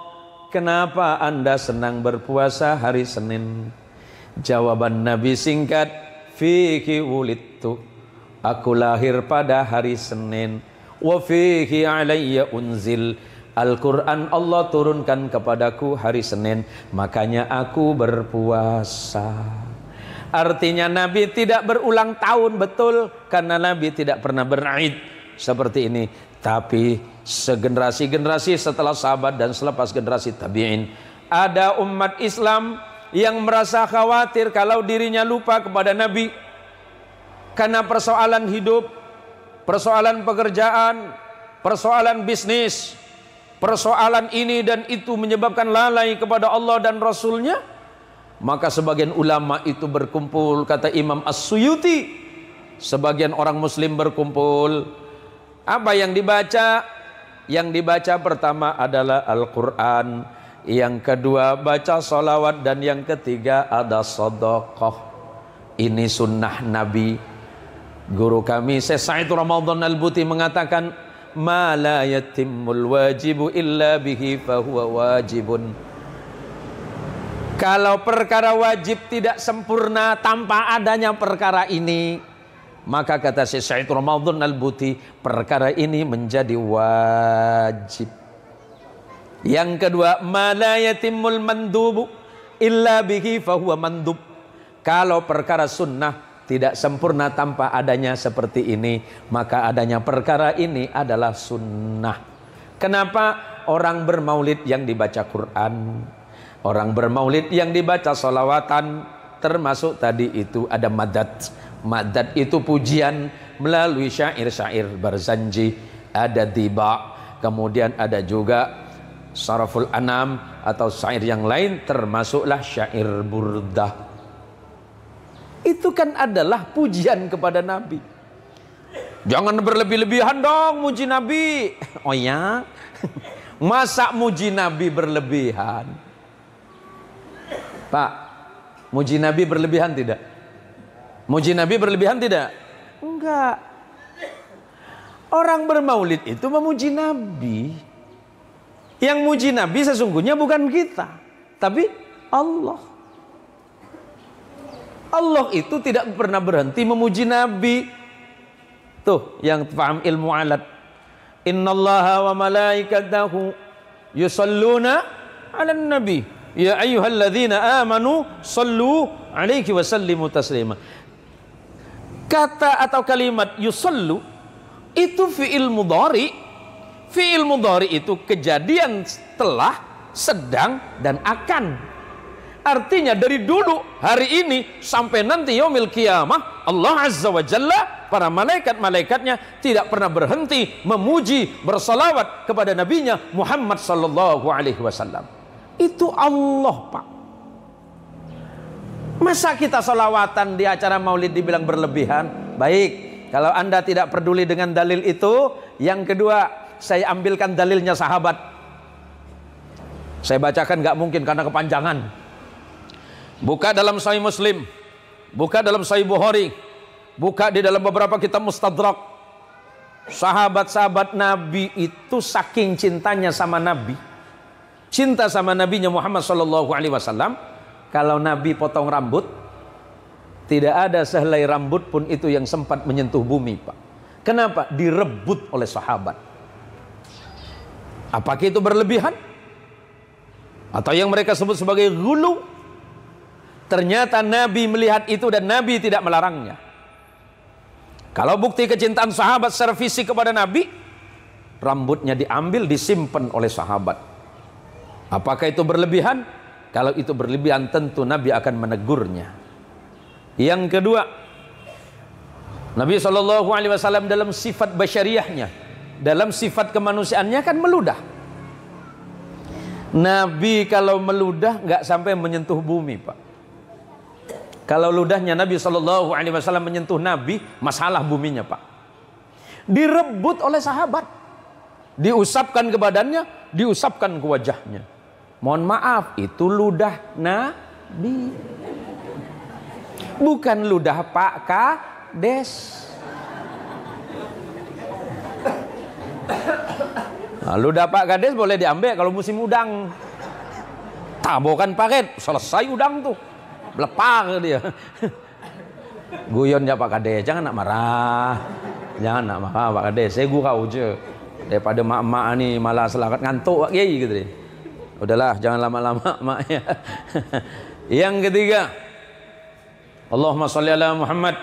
kenapa Anda senang berpuasa hari Senin?" Jawaban Nabi singkat, "Fihi wulidtu." Aku lahir pada hari Senin. Wa fihi alayya unzil. Al-Quran Allah turunkan kepadaku hari Senin, makanya aku berpuasa. Artinya Nabi tidak berulang tahun, betul, karena Nabi tidak pernah beraid seperti ini. Tapi segenerasi-generasi setelah sahabat dan selepas generasi tabi'in, ada umat Islam yang merasa khawatir kalau dirinya lupa kepada Nabi karena persoalan hidup, persoalan pekerjaan, persoalan bisnis, persoalan ini dan itu menyebabkan lalai kepada Allah dan Rasulnya. Maka sebagian ulama itu berkumpul, kata Imam As-Suyuti, sebagian orang muslim berkumpul. Apa yang dibaca? Yang dibaca pertama adalah Al-Quran, yang kedua baca salawat, dan yang ketiga ada sedekah. Ini sunnah Nabi. Guru kami Syekh Sa'id Ramadan Al-Buti mengatakan, ma la yatimmul wajibu illa bihi fahuwa wajibun. Kalau perkara wajib tidak sempurna tanpa adanya perkara ini, maka kata Syekh Sa'id Ramadan Al-Buti, perkara ini menjadi wajib. Yang kedua, ma la yatimmul mandubu illa bihi fahuwa mandub. Kalau perkara sunnah tidak sempurna tanpa adanya seperti ini, maka adanya perkara ini adalah sunnah. Kenapa? Orang bermaulid yang dibaca Quran, orang bermaulid yang dibaca sholawatan, termasuk tadi itu ada madad. Madad itu pujian melalui syair-syair berzanji, ada diba, kemudian ada juga saraful anam atau syair yang lain, termasuklah syair burdah. Itu kan adalah pujian kepada Nabi. Jangan berlebih-lebihan dong muji Nabi. Oh ya, masa muji Nabi berlebihan? Pak, muji Nabi berlebihan tidak? Muji Nabi berlebihan tidak? Enggak. Orang bermaulid itu memuji Nabi. Yang muji Nabi sesungguhnya bukan kita, tapi Allah. Allah itu tidak pernah berhenti memuji Nabi. Tuh yang paham ilmu alat. Innallaha wa malaikatahu yusalluna 'alan nabi. Ya ayyuhalladzina amanu sallu 'alaihi wa sallimu taslima. Kata atau kalimat yusallu itu fi'il mudhari. Fi'il mudhari itu kejadian telah, sedang, dan akan. Artinya dari dulu, hari ini, sampai nanti yaumil qiyamah, Allah Azza wa Jalla, para malaikat-malaikatnya tidak pernah berhenti memuji, bersalawat kepada nabinya Muhammad sallallahu alaihi wasallam. Itu Allah, Pak. Masa kita salawatan di acara maulid dibilang berlebihan? Baik, kalau Anda tidak peduli dengan dalil itu, yang kedua, saya ambilkan dalilnya sahabat. Saya bacakan nggak mungkin karena kepanjangan. Buka dalam Sahih Muslim, buka dalam Sahih Bukhari, buka di dalam beberapa kitab Mustadrak. Sahabat-sahabat Nabi itu saking cintanya sama Nabi, cinta sama Nabinya Muhammad SAW, kalau Nabi potong rambut, tidak ada sehelai rambut pun itu yang sempat menyentuh bumi, Pak. Kenapa? Direbut oleh sahabat. Apakah itu berlebihan? Atau yang mereka sebut sebagai ghulu? Ternyata Nabi melihat itu dan Nabi tidak melarangnya. Kalau bukti kecintaan sahabat secara fisik kepada Nabi, rambutnya diambil, disimpan oleh sahabat. Apakah itu berlebihan? Kalau itu berlebihan tentu Nabi akan menegurnya. Yang kedua, Nabi SAW dalam sifat basyariahnya, dalam sifat kemanusiaannya kan meludah. Nabi kalau meludah nggak sampai menyentuh bumi, Pak. Kalau ludahnya Nabi SAW menyentuh Nabi, masalah buminya, Pak. Direbut oleh sahabat, diusapkan ke badannya, diusapkan ke wajahnya. Mohon maaf, itu ludah Nabi, bukan ludah Pak Kades. Nah, ludah Pak Kades boleh diambil kalau musim udang. Tabokan paket, selesai udang tuh, belepar dia. Guyon ya Pak Kades, jangan nak marah, jangan nak marah Pak Kades. Saya gurau je daripada mak-mak ni malah selakat ngantuk Pak Kiai gitu deh. Udahlah, jangan lama-lama maknya. Yang ketiga, Allahumma sholli ala Muhammad,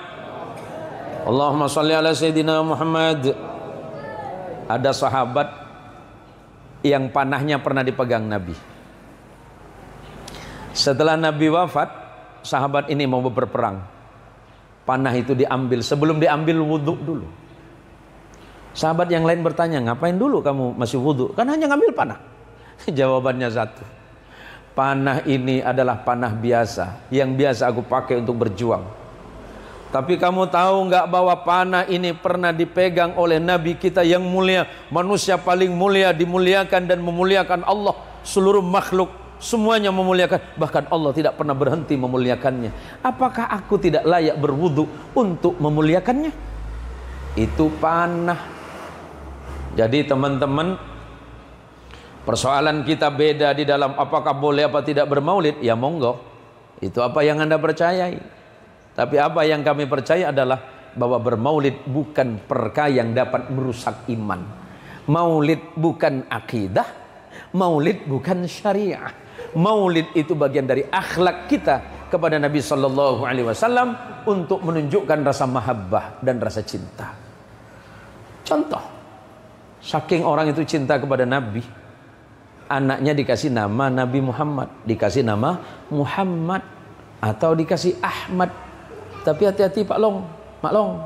Allahumma sholli ala Sayyidina Muhammad. Ada sahabat yang panahnya pernah dipegang Nabi. Setelah Nabi wafat, sahabat ini mau berperang. Panah itu diambil, sebelum diambil wudhu dulu. Sahabat yang lain bertanya, ngapain dulu kamu masih wudhu? Kan hanya ngambil panah. Jawabannya satu, panah ini adalah panah biasa, yang biasa aku pakai untuk berjuang. Tapi kamu tahu nggak bahwa panah ini pernah dipegang oleh Nabi kita yang mulia, manusia paling mulia, dimuliakan dan memuliakan Allah. Seluruh makhluk semuanya memuliakan, bahkan Allah tidak pernah berhenti memuliakannya. Apakah aku tidak layak berwudu untuk memuliakannya? Itu panah. Jadi teman-teman, persoalan kita beda di dalam apakah boleh apa tidak bermaulid, ya monggo. Itu apa yang Anda percayai. Tapi apa yang kami percaya adalah bahwa bermaulid bukan perkara yang dapat merusak iman. Maulid bukan akidah, maulid bukan syariah. Maulid itu bagian dari akhlak kita kepada Nabi SAW untuk menunjukkan rasa mahabbah dan rasa cinta. Contoh, saking orang itu cinta kepada Nabi, anaknya dikasih nama Nabi Muhammad, dikasih nama Muhammad atau dikasih Ahmad. Tapi hati-hati Pak Long, Mak Long,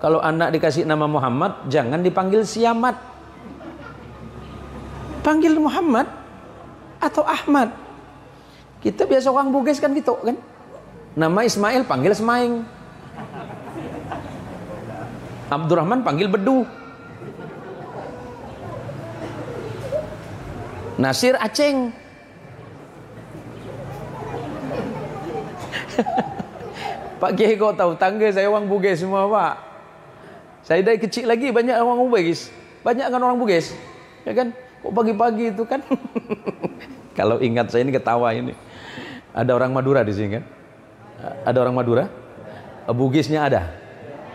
kalau anak dikasih nama Muhammad jangan dipanggil Siamat, panggil Muhammad atau Ahmad. Kita biasa orang Bugis kan gitu kan, nama Ismail panggil Semaing, Abdurrahman panggil Bedu, Nasir Aceng. Pak Kiai kok tahu, tangga saya orang Bugis semua Pak. Saya dari kecil lagi banyak orang Bugis, banyak kan orang Bugis, ya kan? Kok pagi-pagi itu kan? Kalau ingat saya ini ketawa ini. Ada orang Madura di sini kan? Ada orang Madura? Bugisnya ada?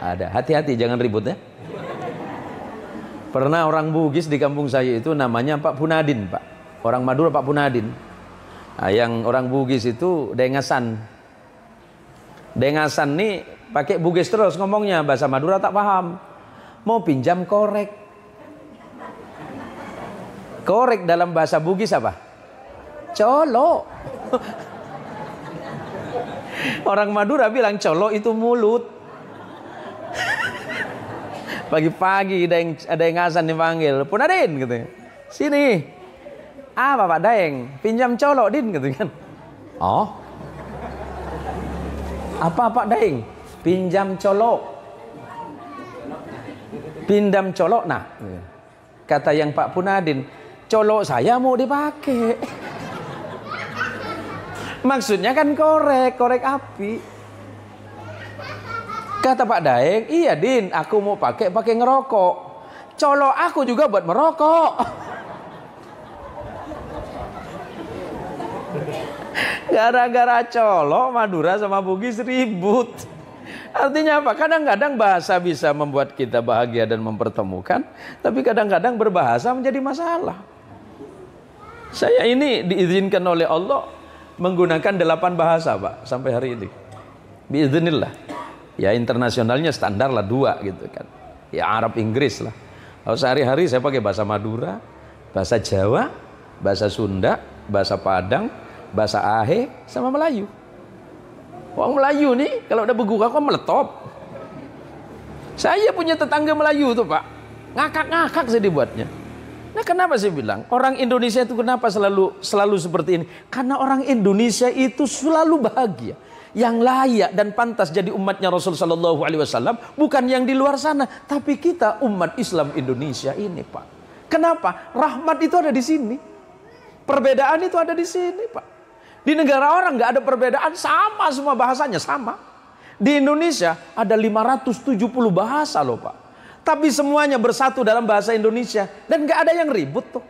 Ada. Hati-hati jangan ribut ya. Pernah orang Bugis di kampung saya itu namanya Pak Punadin Pak. Orang Madura Pak Punadin. Nah, yang orang Bugis itu dengasan. Dengasan nih pakai Bugis terus ngomongnya, bahasa Madura tak paham. Mau pinjam korek. Korek dalam bahasa Bugis apa? Colo. Orang Madura bilang colo itu mulut. Pagi-pagi ada yang ngasan dipanggil, Punadin gitu. Sini. Ah Bapak Daeng, pinjam colo Din gitu kan. Oh. Apa Pak Daeng? Pinjam colok. Pindam colok nah. Kata yang Pak Punadin, colok saya mau dipakai. Maksudnya kan korek api. Kata Pak Daeng, iya Din, aku mau pakai ngerokok. Colok aku juga buat merokok. Gara-gara colok Madura sama Bugis ribut. Artinya apa? Kadang-kadang bahasa bisa membuat kita bahagia dan mempertemukan, tapi kadang-kadang berbahasa menjadi masalah. Saya ini diizinkan oleh Allah menggunakan 8 bahasa, Pak, sampai hari ini. Biiznillah. Ya internasionalnya standar lah 2 gitu kan. Ya Arab Inggris lah. Kalau sehari-hari saya pakai bahasa Madura, bahasa Jawa, bahasa Sunda, bahasa Padang, bahasa Ahe, sama Melayu. Orang Melayu nih kalau udah bergurau kan meletop. Saya punya tetangga Melayu tuh, Pak. Ngakak-ngakak saya dibuatnya. Nah, kenapa saya bilang orang Indonesia itu kenapa selalu seperti ini? Karena orang Indonesia itu selalu bahagia. Yang layak dan pantas jadi umatnya Rasul sallallahu alaihi wasallam bukan yang di luar sana, tapi kita umat Islam Indonesia ini, Pak. Kenapa? Rahmat itu ada di sini. Perbedaan itu ada di sini, Pak. Di negara orang nggak ada perbedaan, sama semua bahasanya sama. Di Indonesia ada 570 bahasa loh, Pak. Tapi semuanya bersatu dalam bahasa Indonesia dan nggak ada yang ribut tuh.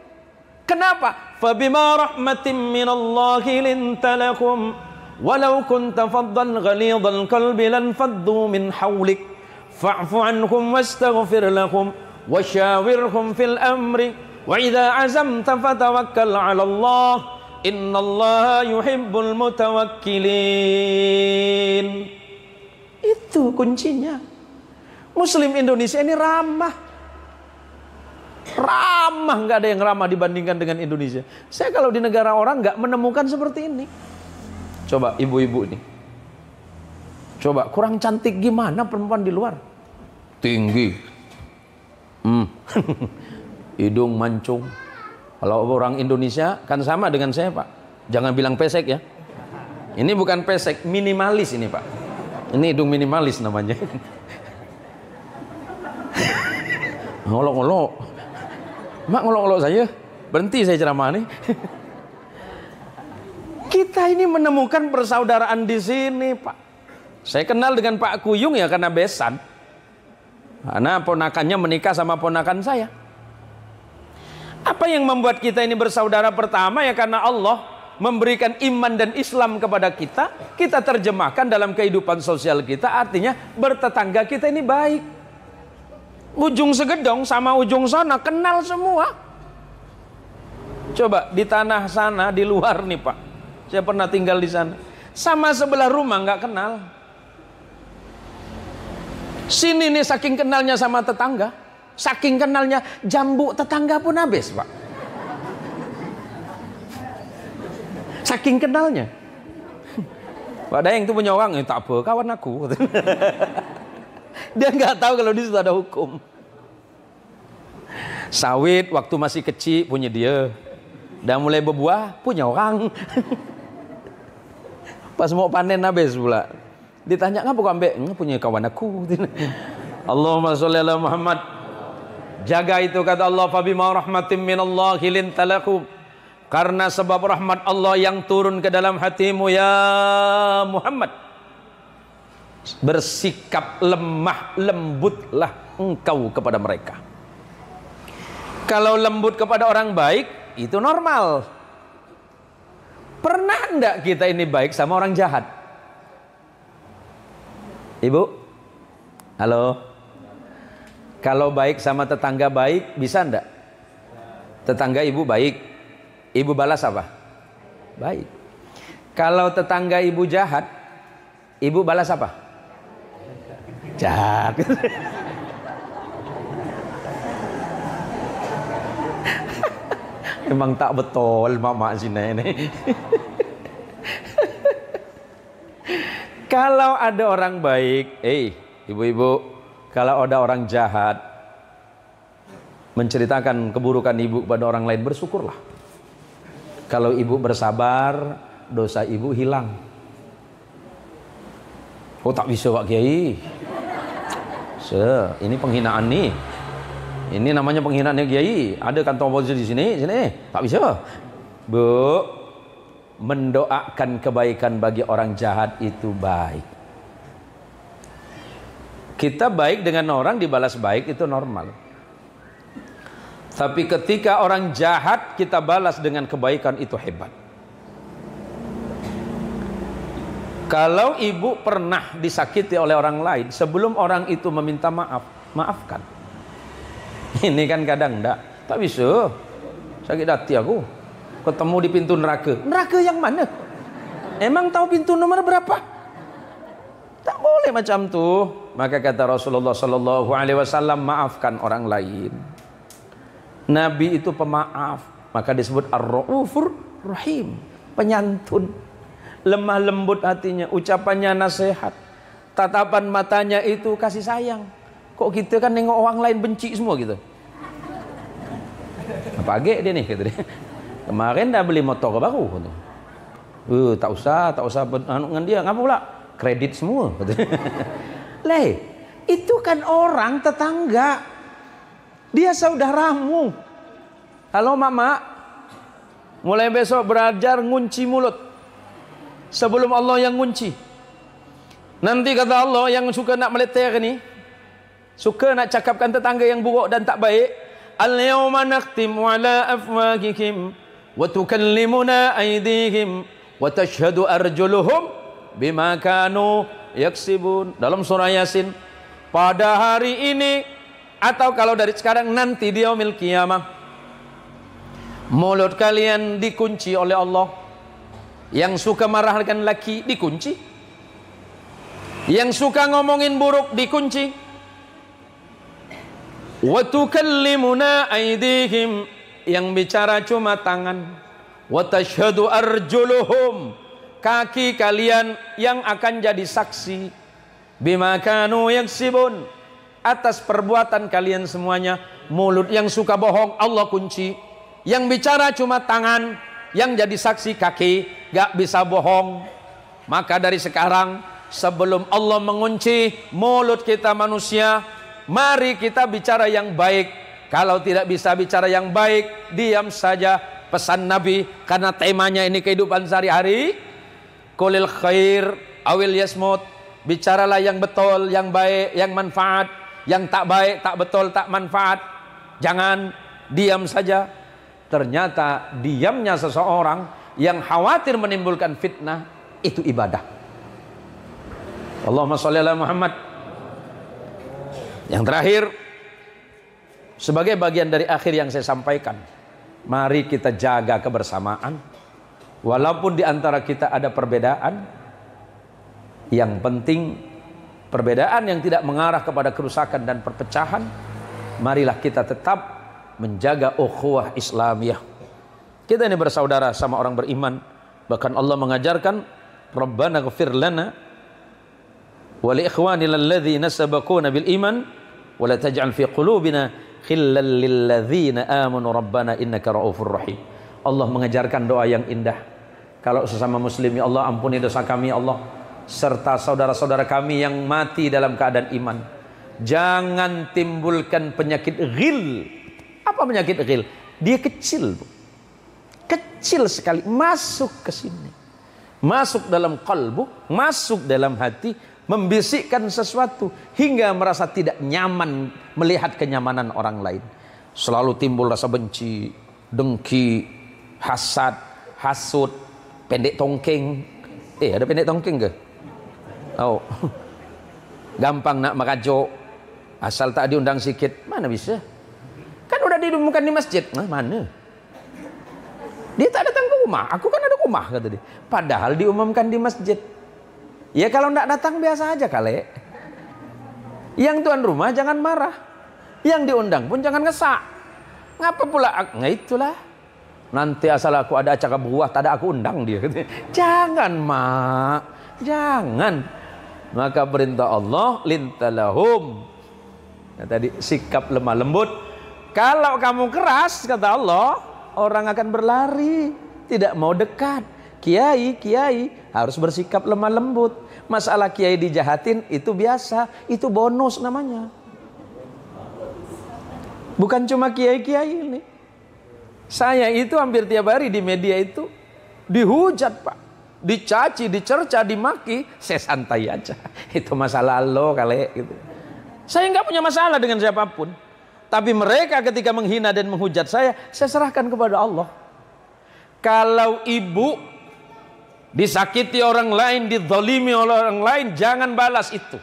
Kenapa? Fabima rahmatin minallahi linta lakum walau kunta faddan ghalidhal qalbi lan faddu min hawlik fa'fu anhum wastaghfir lahum washawirhum fil amri wa idza azamta fatawakkal 'ala Allah innallaha yuhibbul mutawakkilin. Itu kuncinya. Muslim Indonesia ini ramah, nggak ada yang ramah dibandingkan dengan Indonesia. Saya kalau di negara orang nggak menemukan seperti ini. Coba ibu-ibu nih, coba kurang cantik gimana perempuan di luar? Tinggi, hidung mancung. Kalau orang Indonesia kan sama dengan saya, Pak. Jangan bilang pesek ya. Ini bukan pesek, minimalis ini, Pak. Ini hidung minimalis namanya. Ngolok-ngolok. Mak ngolok-ngolok saya. Berhenti saya ceramah nih. Kita ini menemukan persaudaraan di sini, Pak. Saya kenal dengan Pak Kuyung ya karena besan. Karena ponakannya menikah sama ponakan saya. Apa yang membuat kita ini bersaudara? Pertama ya karena Allah memberikan iman dan Islam kepada kita. Kita terjemahkan dalam kehidupan sosial kita. Artinya bertetangga kita ini baik. Ujung segedong sama ujung sana kenal semua. Coba di tanah sana, di luar nih, Pak. Saya pernah tinggal di sana. Sama sebelah rumah nggak kenal. Sini nih saking kenalnya sama tetangga. Saking kenalnya jambu tetangga pun habis, Pak. Saking kenalnya. Pak Daeng itu punya orang, tak apa, kawan aku. Dia nggak tahu kalau di situ ada hukum. Sawit waktu masih kecil punya dia. Dan mulai berbuah punya orang. Pas mau panen habis pula. Ditanya ngapa kau ambek? Punya kawan aku. Allahumma sholli ala Muhammad. Jaga itu kata Allah, fabima rahmatin minallahi linta lakum. Karena sebab rahmat Allah yang turun ke dalam hatimu ya Muhammad. Bersikap lemah lembutlah engkau kepada mereka. Kalau lembut kepada orang baik itu normal. Pernah enggak kita ini baik sama orang jahat? Ibu? Halo? Kalau baik sama tetangga baik bisa enggak? Tetangga ibu baik, ibu balas apa? Baik. Kalau tetangga ibu jahat, ibu balas apa? Jahat. Emang tak betul mak sini ini. Kalau ada orang baik, ibu-ibu, kalau ada orang jahat menceritakan keburukan ibu pada orang lain, bersyukurlah. Kalau ibu bersabar, dosa ibu hilang. Oh tak bisa Pak Kiai. Ini penghinaan nih. Ini namanya penghinaan kiai. Ada kantong oposisi di sini, tak bisa. Bu, mendoakan kebaikan bagi orang jahat itu baik. Kita baik dengan orang dibalas baik itu normal. Tapi ketika orang jahat kita balas dengan kebaikan itu hebat. Kalau ibu pernah disakiti oleh orang lain, sebelum orang itu meminta maaf, maafkan. Ini kan kadang enggak, tak bisa. Sakit hati aku, ketemu di pintu neraka. Neraka yang mana? Emang tahu pintu nomor berapa? Tak boleh macam tuh. Maka kata Rasulullah Sallallahu Alaihi Wasallam, maafkan orang lain. Nabi itu pemaaf, maka disebut Ar-Raufur Rahim, penyantun. Lemah lembut hatinya, ucapannya nasihat, tatapan matanya itu kasih sayang. Kok kita kan nengok orang lain benci semua gitu. Apa age dia nih gitu dia. Kemarin dah beli motor baru gitu. Tak usah dengan dia, ngapa pula? Kredit semua gitu. Leh, itu kan orang tetangga. Dia saudaramu. Halo mama, mulai besok belajar ngunci mulut sebelum Allah yang ngunci. Nanti kata Allah yang suka nak meleter ni, suka nak cakapkan tetangga yang buruk dan tak baik, al-yawma nakhtimu ala afwahihim wa tukallimuna aydihim wa tashhadu arjuluhum bima kanu yaksibun. Dalam surah Yasin, pada hari ini atau kalau dari sekarang nanti di yaumil qiyamah, mulut kalian dikunci oleh Allah. Yang suka marahkan laki dikunci, yang suka ngomongin buruk dikunci. Wa tukallimuna aydihim, yang bicara cuma tangan. Wa tashhadu arjuluhum, kaki kalian yang akan jadi saksi. Bima kanu yaksibun, atas perbuatan kalian semuanya. Mulut yang suka bohong Allah kunci, yang bicara cuma tangan, yang jadi saksi kaki, gak bisa bohong. Maka dari sekarang, sebelum Allah mengunci mulut kita manusia, mari kita bicara yang baik. Kalau tidak bisa bicara yang baik, diam saja. Pesan Nabi, karena temanya ini kehidupan sehari-hari. Qulil khair awil yasmut, bicaralah yang betul, yang baik, yang manfaat. Yang tak baik, tak betul, tak manfaat, jangan, diam saja. Ternyata diamnya seseorang yang khawatir menimbulkan fitnah itu ibadah. Allahumma sholli ala Muhammad. Yang terakhir, sebagai bagian dari akhir yang saya sampaikan, mari kita jaga kebersamaan. Walaupun di antara kita ada perbedaan, yang penting perbedaan yang tidak mengarah kepada kerusakan dan perpecahan. Marilah kita tetap menjaga ukhuwah Islamiyah. Kita ini bersaudara sama orang beriman. Bahkan Allah mengajarkan, Rabbana ghfir lana wa li ikhwanina alladhina sabaquna bil iman wa la taj'al fi qulubina khillal lil ladzina amanu rabbana innaka raufur rahim. Allah mengajarkan doa yang indah. Kalau sesama muslim, ya Allah ampuni dosa kami ya Allah, serta saudara-saudara kami yang mati dalam keadaan iman. Jangan timbulkan penyakit ghil. Apa penyakit ghil? Dia kecil, Bu. Kecil sekali, masuk ke sini, masuk dalam kalbu, masuk dalam hati, membisikkan sesuatu hingga merasa tidak nyaman melihat kenyamanan orang lain. Selalu timbul rasa benci, dengki, hasad, hasut, pendek tongking. Ada pendek tongking ke? Oh, gampang nak merajuk, asal tak diundang sikit, mana bisa? Kan udah diumumkan di masjid. Nah, mana? Dia tak datang ke rumah. Aku kan ada rumah, kata dia. Padahal diumumkan di masjid. Ya kalau tidak datang biasa aja kali. Yang tuan rumah jangan marah. Yang diundang pun jangan ngesak. Ngapa pula? Nah itulah. Nanti asal aku ada acara buah, tak ada aku undang dia. Jangan mak, jangan. Maka perintah Allah, lintalahum. Nah, tadi sikap lemah lembut. Kalau kamu keras, kata Allah, orang akan berlari, tidak mau dekat. Kiai harus bersikap lemah lembut. Masalah kiai dijahatin itu biasa, itu bonus namanya. Bukan cuma kiai-kiai ini. Saya itu hampir tiap hari di media itu dihujat, Pak. Dicaci, dicerca, dimaki. Saya santai aja. Itu masalah lo kali gitu. Saya nggak punya masalah dengan siapapun. Tapi mereka ketika menghina dan menghujat saya serahkan kepada Allah. Kalau ibu disakiti orang lain, dizalimi oleh orang lain, jangan balas itu.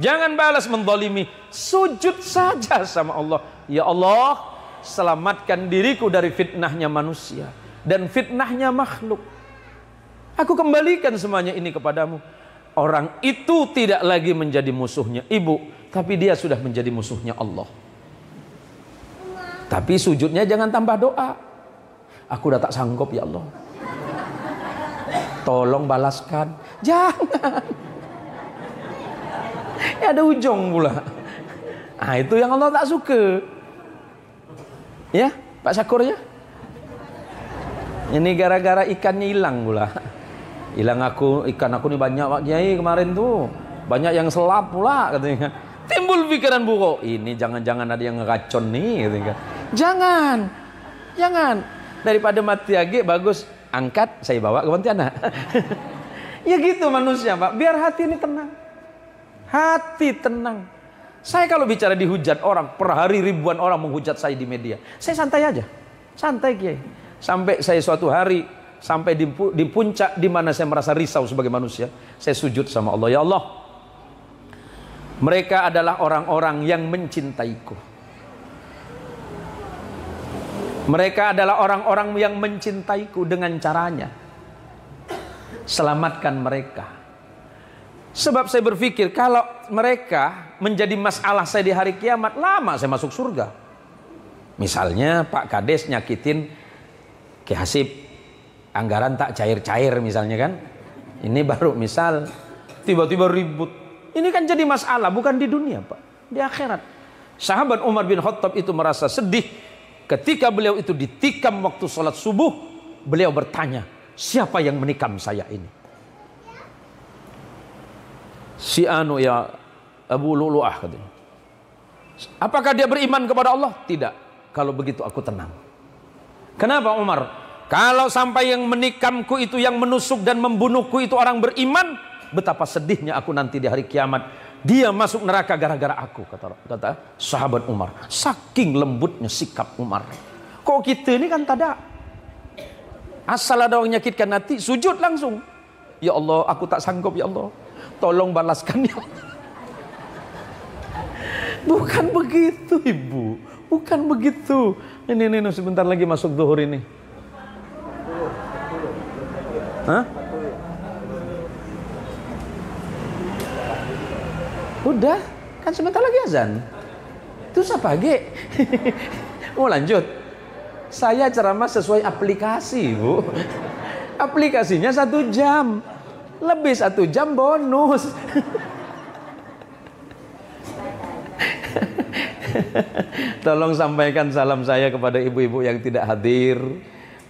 Jangan balas menzalimi. Sujud saja sama Allah. Ya Allah, selamatkan diriku dari fitnahnya manusia dan fitnahnya makhluk. Aku kembalikan semuanya ini kepadamu. Orang itu tidak lagi menjadi musuhnya ibu, tapi dia sudah menjadi musuhnya Allah. Tapi sujudnya jangan tambah doa. Aku udah tak sanggup ya Allah. Tolong balaskan. Jangan. Ya ada ujung pula. Nah itu yang Allah tak suka. Ya Pak Syakur ya. Ini gara-gara ikannya hilang pula. Hilang ikan aku nih banyak Pak Kiai kemarin tuh. Banyak yang selap pula katanya. Timbul pikiran buruk. Ini jangan-jangan ada yang ngeracun nih katanya. Jangan. Daripada mati lagi bagus angkat saya bawa ke Pontianak. Ya gitu manusia Pak. Biar hati ini tenang. Hati tenang. Saya kalau bicara dihujat orang, per hari ribuan orang menghujat saya di media. Saya santai aja. Santai Kiai. Sampai saya suatu hari sampai di puncak di mana saya merasa risau sebagai manusia, saya sujud sama Allah. Ya Allah, mereka adalah orang-orang yang mencintaiku. Mereka adalah orang-orang yang mencintaiku dengan caranya. Selamatkan mereka. Sebab saya berpikir kalau mereka menjadi masalah saya di hari kiamat, lama saya masuk surga. Misalnya Pak Kades nyakitin Ki Hasib, anggaran tak cair-cair misalnya kan. Ini baru misal tiba-tiba ribut. Ini kan jadi masalah bukan di dunia Pak, di akhirat. Sahabat Umar bin Khattab itu merasa sedih ketika beliau itu ditikam waktu sholat subuh. Beliau bertanya, siapa yang menikam saya ini? Si anu ya Abu Lu'lu'ah katanya. Apakah dia beriman kepada Allah? Tidak. Kalau begitu aku tenang. Kenapa Umar? Kalau sampai yang menikamku itu, yang menusuk dan membunuhku itu orang beriman, betapa sedihnya aku nanti di hari kiamat. Dia masuk neraka gara-gara aku, kata sahabat Umar. Saking lembutnya sikap Umar. Kok kita ini kan tada. Asal ada orang nyakitkan hati, sujud langsung. Ya Allah, aku tak sanggup ya Allah. Tolong balaskan ya Allah. Bukan begitu Ibu. Bukan begitu. Ini sebentar lagi masuk zuhur ini. Hah? Udah, kan sebentar lagi azan. Itu pagi. Mau lanjut? Saya ceramah sesuai aplikasi, Bu. Aplikasinya 1 jam. Lebih 1 jam bonus. Tolong sampaikan salam saya kepada ibu-ibu yang tidak hadir.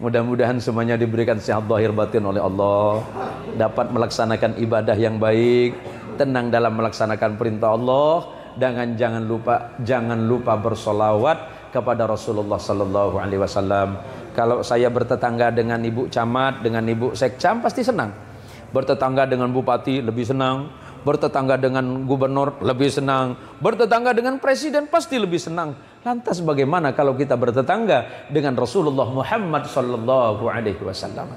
Mudah-mudahan semuanya diberikan sehat zahir batin oleh Allah, dapat melaksanakan ibadah yang baik, tenang dalam melaksanakan perintah Allah, dan jangan lupa bersolawat kepada Rasulullah Sallallahu Alaihi Wasallam. Kalau saya bertetangga dengan ibu camat, dengan ibu sekcam, pasti senang. Bertetangga dengan bupati lebih senang, bertetangga dengan gubernur lebih senang, bertetangga dengan presiden pasti lebih senang. Lantas bagaimana kalau kita bertetangga dengan Rasulullah Muhammad Sallallahu Alaihi Wasallam?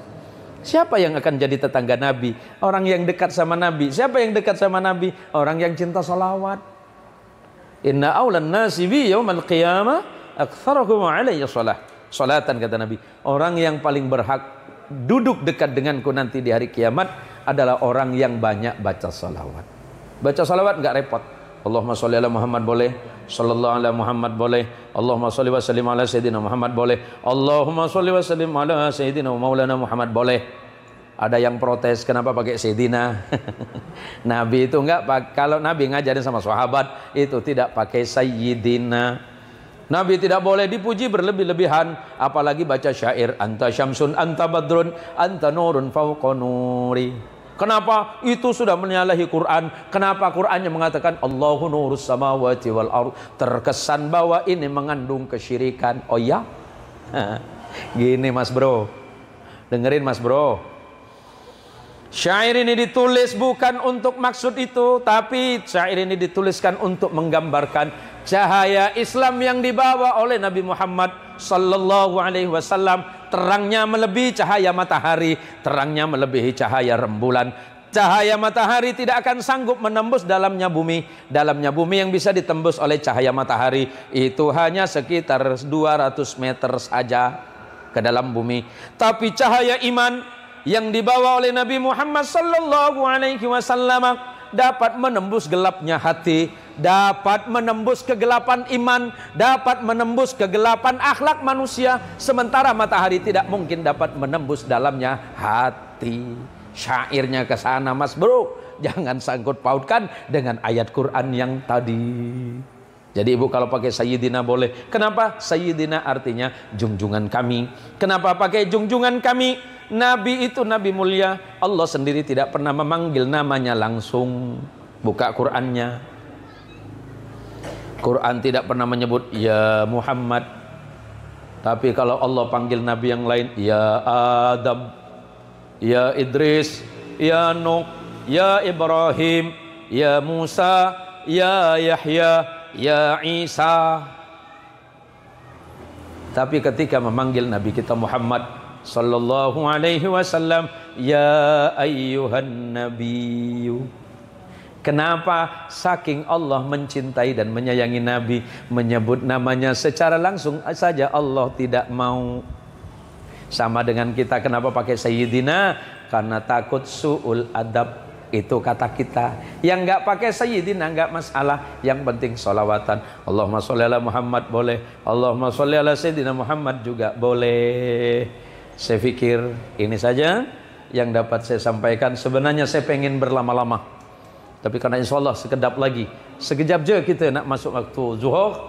Siapa yang akan jadi tetangga Nabi? Orang yang dekat sama Nabi. Siapa yang dekat sama Nabi? Orang yang cinta salawat. Inna awlan nasi bi yaumal qiyamah aktsaruhum alayya shalah. Salatan kata Nabi. Orang yang paling berhak duduk dekat denganku nanti di hari kiamat adalah orang yang banyak baca salawat. Baca salawat enggak repot. Allahumma sholli ala Muhammad boleh, sallallahu ala Muhammad boleh, Allahumma sholli wa sallim ala sayyidina Muhammad boleh, Allahumma sholli wa sallim ala sayyidina maulana Muhammad boleh. Ada yang protes kenapa pakai sayyidina? Nabi itu enggak, kalau Nabi ngajarin sama sahabat itu tidak pakai sayyidina. Nabi tidak boleh dipuji berlebih-lebihan, apalagi baca syair anta syamsun anta badrun anta nurun fawqa nuri. Kenapa? Itu sudah menyalahi Quran. Kenapa Qurannya mengatakan Allahu nurus samawati wal ardh? Terkesan bahwa ini mengandung kesyirikan. Oh ya? Gini Mas Bro. Dengerin Mas Bro. Syair ini ditulis bukan untuk maksud itu, tapi syair ini dituliskan untuk menggambarkan cahaya Islam yang dibawa oleh Nabi Muhammad sallallahu alaihi wasallam. Terangnya melebihi cahaya matahari, terangnya melebihi cahaya rembulan. Cahaya matahari tidak akan sanggup menembus dalamnya bumi. Dalamnya bumi yang bisa ditembus oleh cahaya matahari itu hanya sekitar 200 meter saja ke dalam bumi. Tapi cahaya iman yang dibawa oleh Nabi Muhammad sallallahu alaihi wasallam dapat menembus gelapnya hati, dapat menembus kegelapan iman, dapat menembus kegelapan akhlak manusia, sementara matahari tidak mungkin dapat menembus dalamnya hati. Syairnya ke sana Mas Bro, jangan sangkut pautkan dengan ayat Quran yang tadi. Jadi ibu kalau pakai Sayyidina boleh. Kenapa? Sayyidina artinya junjungan kami. Kenapa pakai junjungan kami? Nabi itu Nabi mulia. Allah sendiri tidak pernah memanggil namanya langsung. Buka Qurannya. Quran tidak pernah menyebut ya Muhammad. Tapi kalau Allah panggil Nabi yang lain, ya Adam, ya Idris, ya Nuh, ya Ibrahim, ya Musa, ya Yahya, ya Isa. Tapi ketika memanggil Nabi kita Muhammad sallallahu alaihi wasallam, ya ayyuhan nabiyyu. Kenapa? Saking Allah mencintai dan menyayangi Nabi, menyebut namanya secara langsung saja Allah tidak mau. Sama dengan kita, kenapa pakai Sayyidina? Karena takut su'ul adab. Itu kata kita. Yang nggak pakai Sayyidina nggak masalah. Yang penting sholawatan. Allahumma sholli ala Muhammad boleh. Allahumma sholli ala Sayyidina Muhammad juga boleh. Saya pikir ini saja yang dapat saya sampaikan. Sebenarnya saya pengen berlama-lama, tapi karena insya Allah sekedap lagi, sekejap je kita nak masuk waktu zuhur.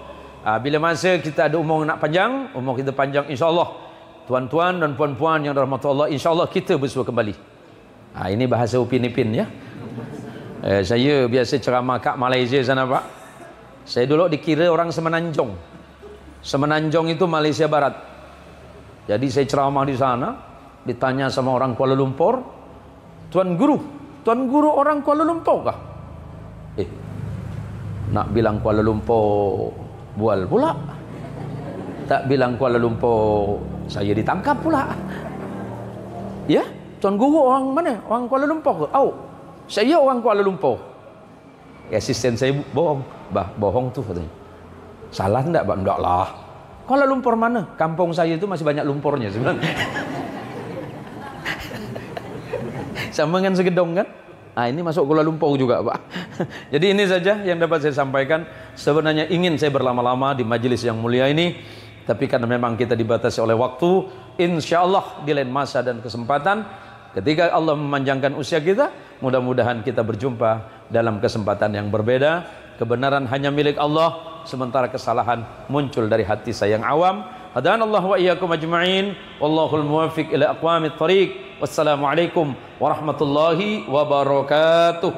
Bila masa kita ada umur nak panjang, umur kita panjang insya Allah, tuan-tuan dan puan-puan yang dirahmati Allah, insya Allah kita bersua kembali. Ini bahasa Upin Ipin ya. Saya biasa ceramah kat Malaysia sana Pak. Saya dulu dikira orang Semenanjung. Semenanjung itu Malaysia Barat. Jadi saya ceramah di sana, ditanya sama orang Kuala Lumpur, Tuan Guru orang Kuala Lumpur kah? Nak bilang Kuala Lumpur bual pula. Tak bilang Kuala Lumpur saya ditangkap pula. Ya, Tuan Guru orang mana? Orang Kuala Lumpur ke? Oh, saya orang Kuala Lumpur. Asisten saya bohong. Bah, bohong tuh katanya. Salah enggak, Pak? Enggak lah. Kuala Lumpur mana? Kampung saya itu masih banyak lumpurnya sebenarnya. Sama dengan Segedong kan? Ini masuk Kuala Lumpur juga Pak. Jadi ini saja yang dapat saya sampaikan. Sebenarnya ingin saya berlama-lama di majelis yang mulia ini, tapi karena memang kita dibatasi oleh waktu, insya Allah di lain masa dan kesempatan, ketika Allah memanjangkan usia kita, mudah-mudahan kita berjumpa dalam kesempatan yang berbeda. Kebenaran hanya milik Allah, sementara kesalahan muncul dari hati saya yang awam. Hadanallahu wa iyyakum ajma'in. Wallahul muwaffiq ila aqwamit thariq. Wassalamualaikum warahmatullahi wabarakatuh.